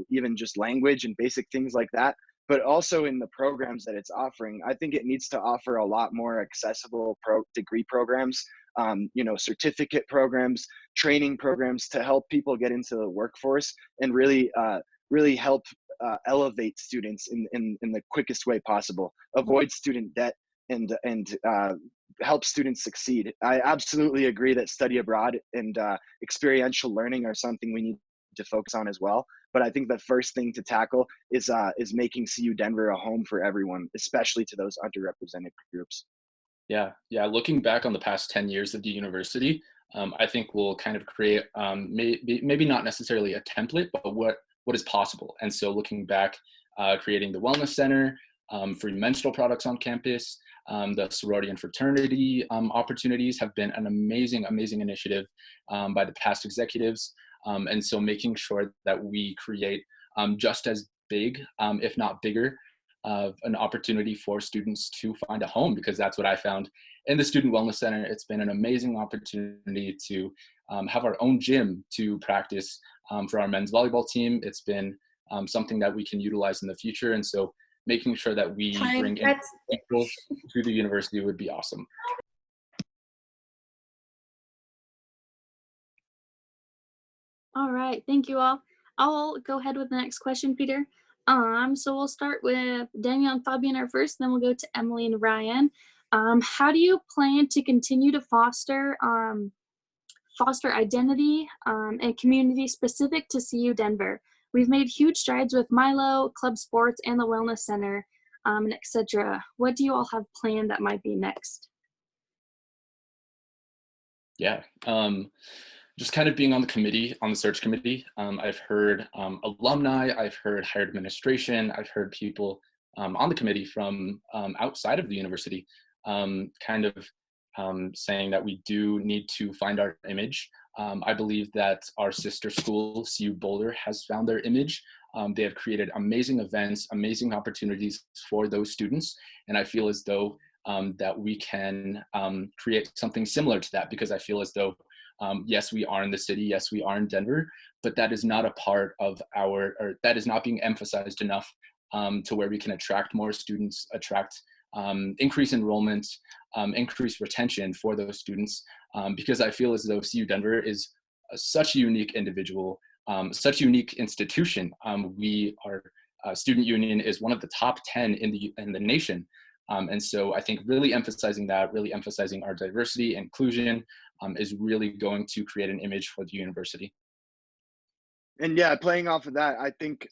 Speaker 12: even just language and basic things like that, but also in the programs that it's offering. I think it needs to offer a lot more accessible degree programs, certificate programs, training programs to help people get into the workforce and really help elevate students in the quickest way possible, avoid student debt, and help students succeed. I absolutely agree that study abroad and experiential learning are something we need to focus on as well. But I think the first thing to tackle is making CU Denver a home for everyone, especially to those underrepresented groups.
Speaker 13: Yeah. Looking back on the past 10 years of the university, I think we'll kind of create maybe not necessarily a template, but what is possible. And so looking back, creating the Wellness Center, free menstrual products on campus, the sorority and fraternity opportunities have been an amazing initiative by the past executives. And so making sure that we create just as big, if not bigger, of an opportunity for students to find a home, because that's what I found in the Student Wellness Center. It's been an amazing opportunity to have our own gym to practice for our men's volleyball team. It's been something that we can utilize in the future. And so making sure that we bring in people to the university would be awesome.
Speaker 4: All right, thank you all. I'll go ahead with the next question, Peter. So we'll start with Daniel and Fabian are first, then we'll go to Emily and Ryan. How do you plan to continue to foster identity and community specific to CU Denver? We've made huge strides with Milo, club sports, and the Wellness Center, etc. What do you all have planned that might be next?
Speaker 13: Yeah. Just kind of being on the search committee, I've heard alumni, I've heard higher administration, I've heard people on the committee from outside of the university kind of saying that we do need to find our image. I believe that our sister school, CU Boulder, has found their image. They have created amazing events, amazing opportunities for those students. And I feel as though that we can create something similar to that, because I feel as though yes, we are in the city. Yes, we are in Denver, but that is not a part of or that is not being emphasized enough to where we can attract more students, increase enrollment, increase retention for those students. Because I feel as though CU Denver is such a unique such a unique institution. Our student union is one of the top 10 in the nation. And so I think really emphasizing our diversity, inclusion, is really going to create an image for the university.
Speaker 12: And yeah, playing off of that, I think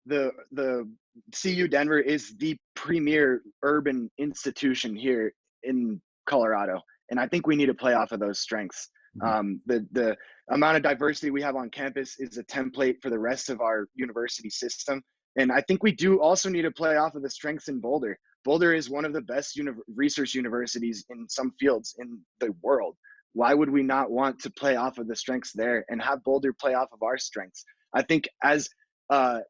Speaker 12: the CU Denver is the premier urban institution here in Colorado, and I think we need to play off of those strengths. The amount of diversity we have on campus is a template for the rest of our university system. And I think we do also need to play off of the strengths in Boulder. Boulder is one of the best research universities in some fields in the world. Why would we not want to play off of the strengths there and have Boulder play off of our strengths? I think as a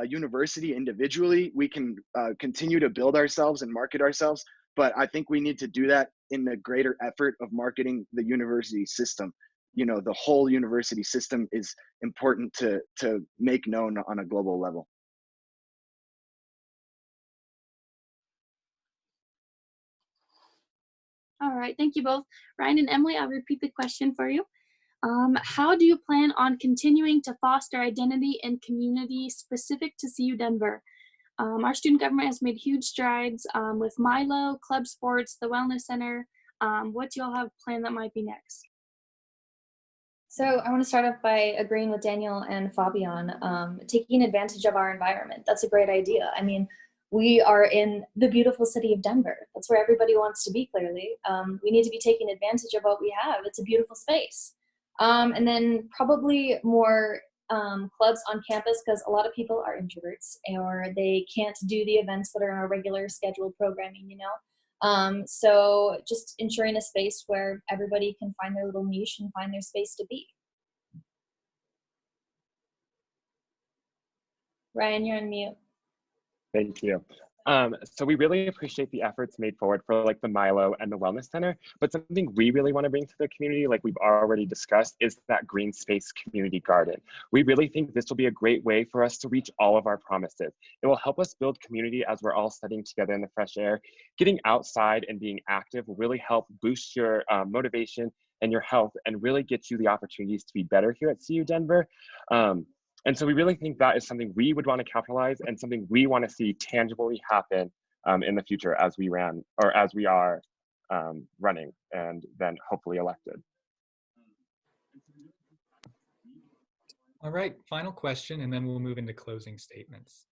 Speaker 12: university individually, we can continue to build ourselves and market ourselves, but I think we need to do that in the greater effort of marketing the university system. You know, the whole university system is important to make known on a global level.
Speaker 4: All right, thank you both. Ryan and Emily, I'll repeat the question for you. How do you plan on continuing to foster identity and community specific to CU Denver? Our student government has made huge strides with Milo, club sports, the wellness center. What do y'all have planned that might be next?
Speaker 11: So I want to start off by agreeing with Daniel and Fabian, taking advantage of our environment. That's a great idea. I mean, we are in the beautiful city of Denver. That's where everybody wants to be, clearly. We need to be taking advantage of what we have. It's a beautiful space. And then probably more clubs on campus, because a lot of people are introverts or they can't do the events that are in our regular scheduled programming, you know? So just ensuring a space where everybody can find their little niche and find their space to be. Ryan, you're on mute.
Speaker 10: Thank you. So we really appreciate the efforts made forward for like the Milo and the Wellness Center, but something we really want to bring to the community, like we've already discussed, is that green space community garden. We really think this will be a great way for us to reach all of our promises. It will help us build community as we're all studying together in the fresh air. Getting outside and being active will really help boost your motivation and your health and really get you the opportunities to be better here at CU Denver. And so we really think that is something we would want to capitalize and something we want to see tangibly happen in the future as we are running and then hopefully elected.
Speaker 7: All right, final question, and then we'll move into closing statements.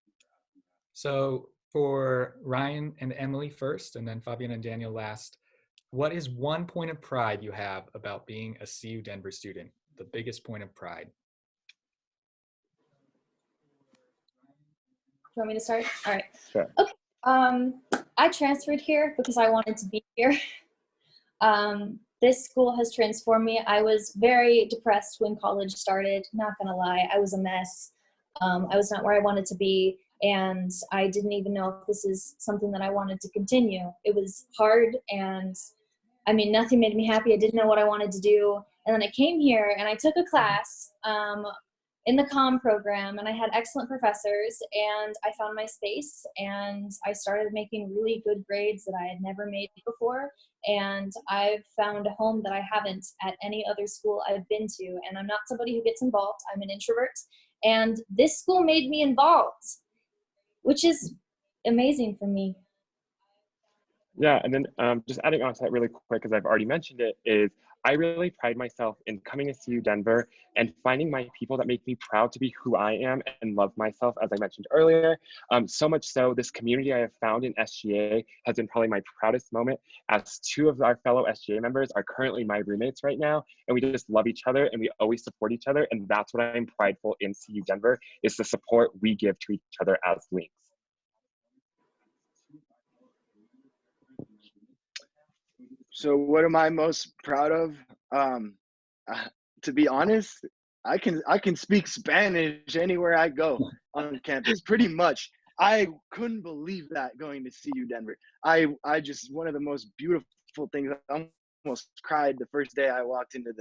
Speaker 7: So for Ryan and Emily first, and then Fabian and Daniel last, what is one point of pride you have about being a CU Denver student? The biggest point of pride?
Speaker 11: Do you want me to start? All right.
Speaker 10: Sure.
Speaker 11: Okay. I transferred here because I wanted to be here. This school has transformed me. I was very depressed when college started, not gonna lie. I was a mess. I was not where I wanted to be, and I didn't even know if this is something that I wanted to continue. It was hard, and I mean, nothing made me happy. I didn't know what I wanted to do. And then I came here and I took a class in the comm program, and I had excellent professors, and I found my space, and I started making really good grades that I had never made before. And I've found a home that I haven't at any other school I've been to. And I'm not somebody who gets involved. I'm an introvert. And this school made me involved, which is amazing for me.
Speaker 10: Yeah, and then just adding on to that really quick, because I've already mentioned it, is I really pride myself in coming to CU Denver and finding my people that make me proud to be who I am and love myself, as I mentioned earlier. So much so, this community I have found in SGA has been probably my proudest moment, as two of our fellow SGA members are currently my roommates right now, and we just love each other and we always support each other, and that's what I'm prideful in CU Denver, is the support we give to each other as links.
Speaker 12: So what am I most proud of? To be honest, I can speak Spanish anywhere I go on campus, pretty much. I couldn't believe that going to CU Denver. I just, one of the most beautiful things, I almost cried the first day I walked into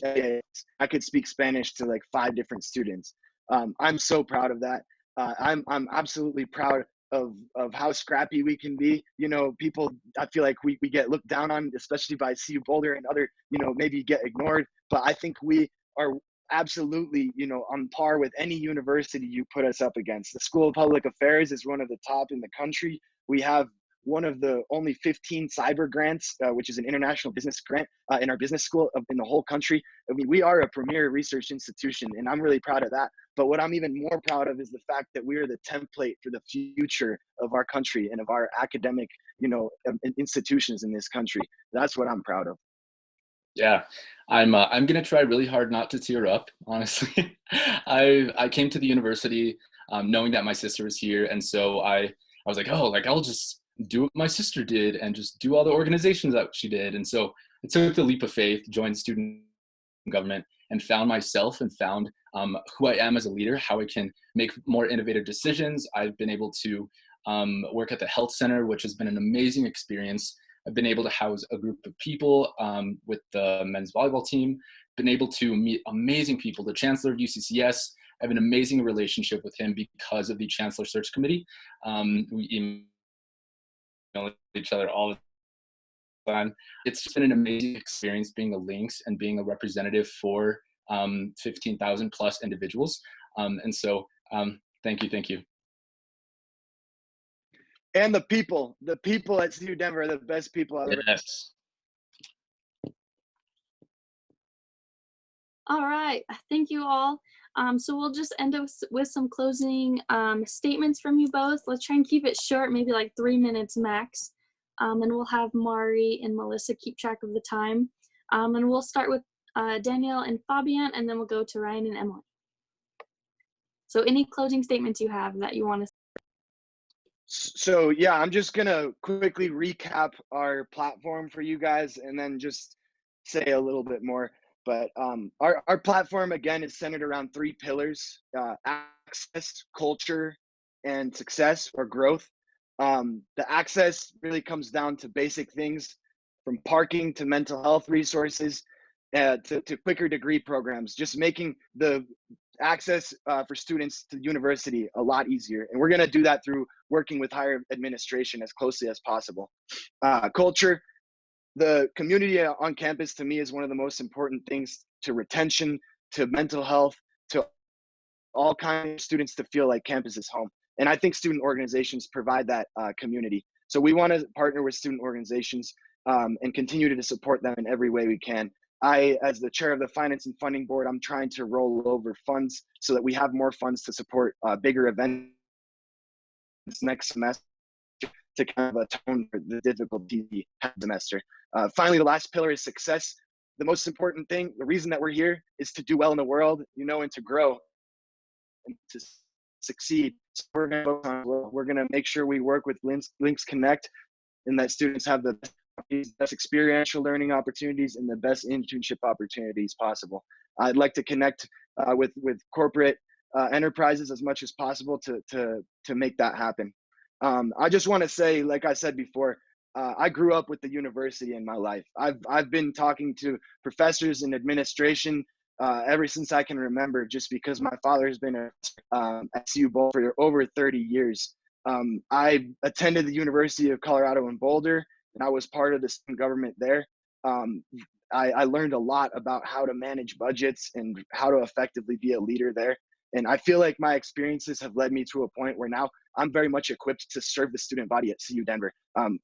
Speaker 12: the, I could speak Spanish to like 5 different students. I'm so proud of that. I'm absolutely proud of how scrappy we can be. You know, people, I feel like we get looked down on, especially by CU Boulder and other, you know, maybe get ignored, but I think we are absolutely, you know, on par with any university you put us up against. The School of Public Affairs is one of the top in the country. We have one of the only 15 cyber grants, which is an international business grant in our business school in the whole country. I mean, we are a premier research institution, and I'm really proud of that. But what I'm even more proud of is the fact that we are the template for the future of our country and of our academic, you know, institutions in this country. That's what I'm proud of.
Speaker 13: Yeah, I'm gonna try really hard not to tear up, honestly. I came to the university knowing that my sister was here. And so I was like, oh, like I'll just do what my sister did and just do all the organizations that she did. And so I took the leap of faith, joined student government, and found myself and found who I am as a leader, how I can make more innovative decisions. I've been able to work at the health center, which has been an amazing experience. I've been able to house a group of people with the men's volleyball team, been able to meet amazing people. The chancellor of UCCS, I have an amazing relationship with him because of the Chancellor Search Committee. We email each other all the time. It's just been an amazing experience being a Lynx and being a representative for 15,000 plus individuals. And so thank you.
Speaker 12: And the people at CU Denver are the best people I've ever.
Speaker 13: Yes.
Speaker 4: All right, thank you all. So we'll just end up with some closing statements from you both. Let's try and keep it short, maybe like 3 minutes max. And we'll have Mari and Melissa keep track of the time. And we'll start with Danielle and Fabian, and then we'll go to Ryan and Emily. So any closing statements you have that you want to.
Speaker 12: So yeah, I'm just gonna quickly recap our platform for you guys and then just say a little bit more. But our platform, again, is centered around 3 pillars: access, culture, and success or growth. The access really comes down to basic things from parking to mental health resources to quicker degree programs, just making the access for students to university a lot easier. And we're going to do that through working with higher administration as closely as possible. Culture, the community on campus to me is one of the most important things to retention, to mental health, to all kinds of students to feel like campus is home. And I think student organizations provide that community. So we want to partner with student organizations and continue to support them in every way we can. I, as the chair of the Finance and Funding Board, I'm trying to roll over funds so that we have more funds to support bigger events next semester to kind of atone for the difficulty semester. Finally, the last pillar is success. The most important thing, the reason that we're here is to do well in the world, and to grow and to succeed. So we're going to make sure we work with Lynx Connect and that students have the best experiential learning opportunities and the best internship opportunities possible. I'd like to connect with corporate enterprises as much as possible to make that happen. I just want to say, like I said before, I grew up with the university in my life. I've been talking to professors and administration ever since I can remember, just because my father has been at CU Boulder for over 30 years. I attended the University of Colorado in Boulder, and I was part of the student government there. I learned a lot about how to manage budgets and how to effectively be a leader there. And I feel like my experiences have led me to a point where now I'm very much equipped to serve the student body at CU Denver.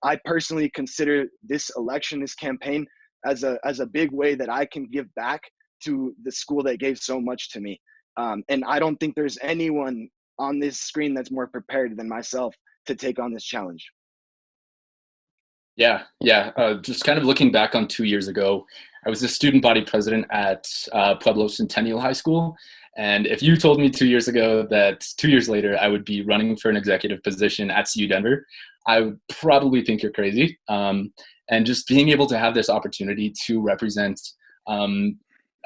Speaker 12: I personally consider this election, this campaign, as a big way that I can give back to the school that gave so much to me. And I don't think there's anyone on this screen that's more prepared than myself to take on this challenge.
Speaker 13: Yeah. Just kind of looking back on 2 years ago, I was the student body president at Pueblo Centennial High School. And if you told me 2 years ago that 2 years later I would be running for an executive position at CU Denver, I would probably think you're crazy. And just being able to have this opportunity to represent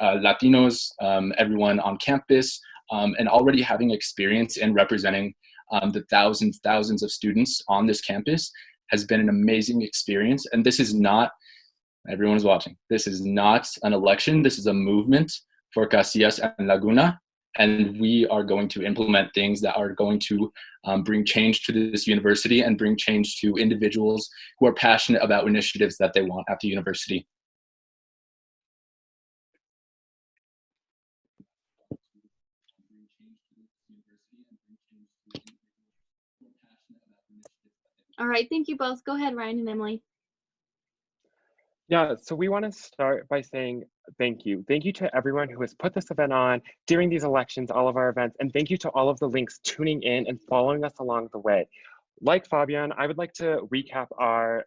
Speaker 13: Latinos, everyone on campus, and already having experience in representing the thousands of students on this campus has been an amazing experience. And this is not, everyone is watching, this is not an election, this is a movement for Casillas and Laguna. And we are going to implement things that are going to bring change to this university and bring change to individuals who are passionate about initiatives that they want at the university.
Speaker 4: All right, thank you both. Go ahead, Ryan and Emily.
Speaker 10: Yeah, so we want to start by saying thank you. Thank you to everyone who has put this event on during these elections, all of our events, and thank you to all of the Lynx tuning in and following us along the way. Like Fabian, I would like to recap our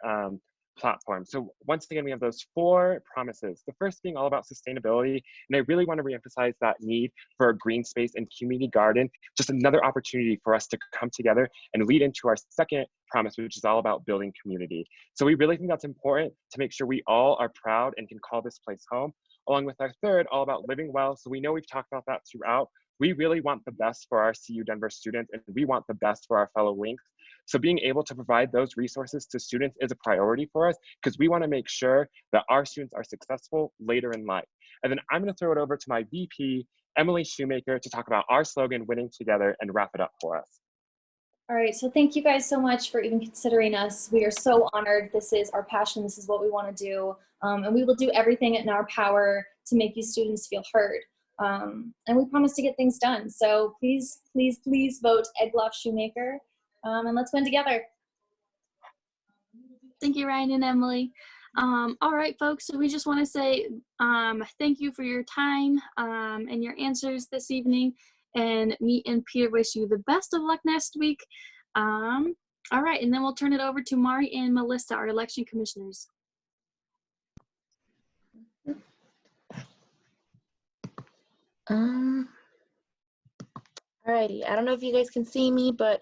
Speaker 10: platform. So once again, we have those 4 promises. The first being all about sustainability. And I really want to reemphasize that need for a green space and community garden, just another opportunity for us to come together and lead into our second promise, which is all about building community. So we really think that's important to make sure we all are proud and can call this place home, along with our third, all about living well. So we know we've talked about that throughout. We really want the best for our CU Denver students, and we want the best for our fellow Winks. So being able to provide those resources to students is a priority for us because we want to make sure that our students are successful later in life. And then I'm going to throw it over to my VP, Emily Shoemaker, to talk about our slogan, Winning Together, and wrap it up for us.
Speaker 11: All right, so thank you guys so much for even considering us. We are so honored. This is our passion. This is what we want to do. And we will do everything in our power to make you students feel heard. And we promise to get things done. So please, please, please vote Egloff Shoemaker. And let's win together.
Speaker 4: Thank you, Ryan and Emily. All right, folks, so we just want to say thank you for your time and your answers this evening. And me and Peter wish you the best of luck next week. All right, and then we'll turn it over to Mari and Melissa, our election commissioners.
Speaker 3: Alrighty, I don't know if you guys can see me, but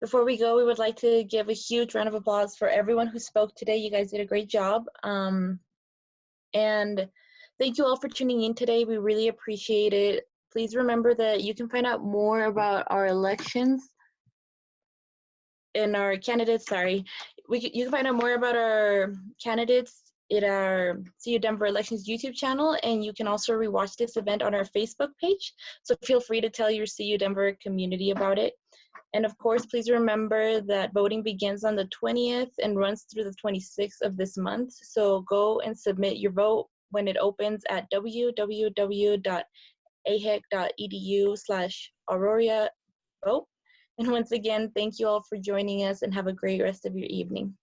Speaker 3: before we go, we would like to give a huge round of applause for everyone who spoke today. You guys did a great job. And thank you all for tuning in today. We really appreciate it. Please remember that you can find out more about our elections and our candidates, you can find out more about our candidates at our CU Denver Elections YouTube channel, and you can also rewatch this event on our Facebook page. So feel free to tell your CU Denver community about it. And of course, please remember that voting begins on the 20th and runs through the 26th of this month. So go and submit your vote when it opens at www.ahec.edu/Aurora vote. And once again, thank you all for joining us and have a great rest of your evening.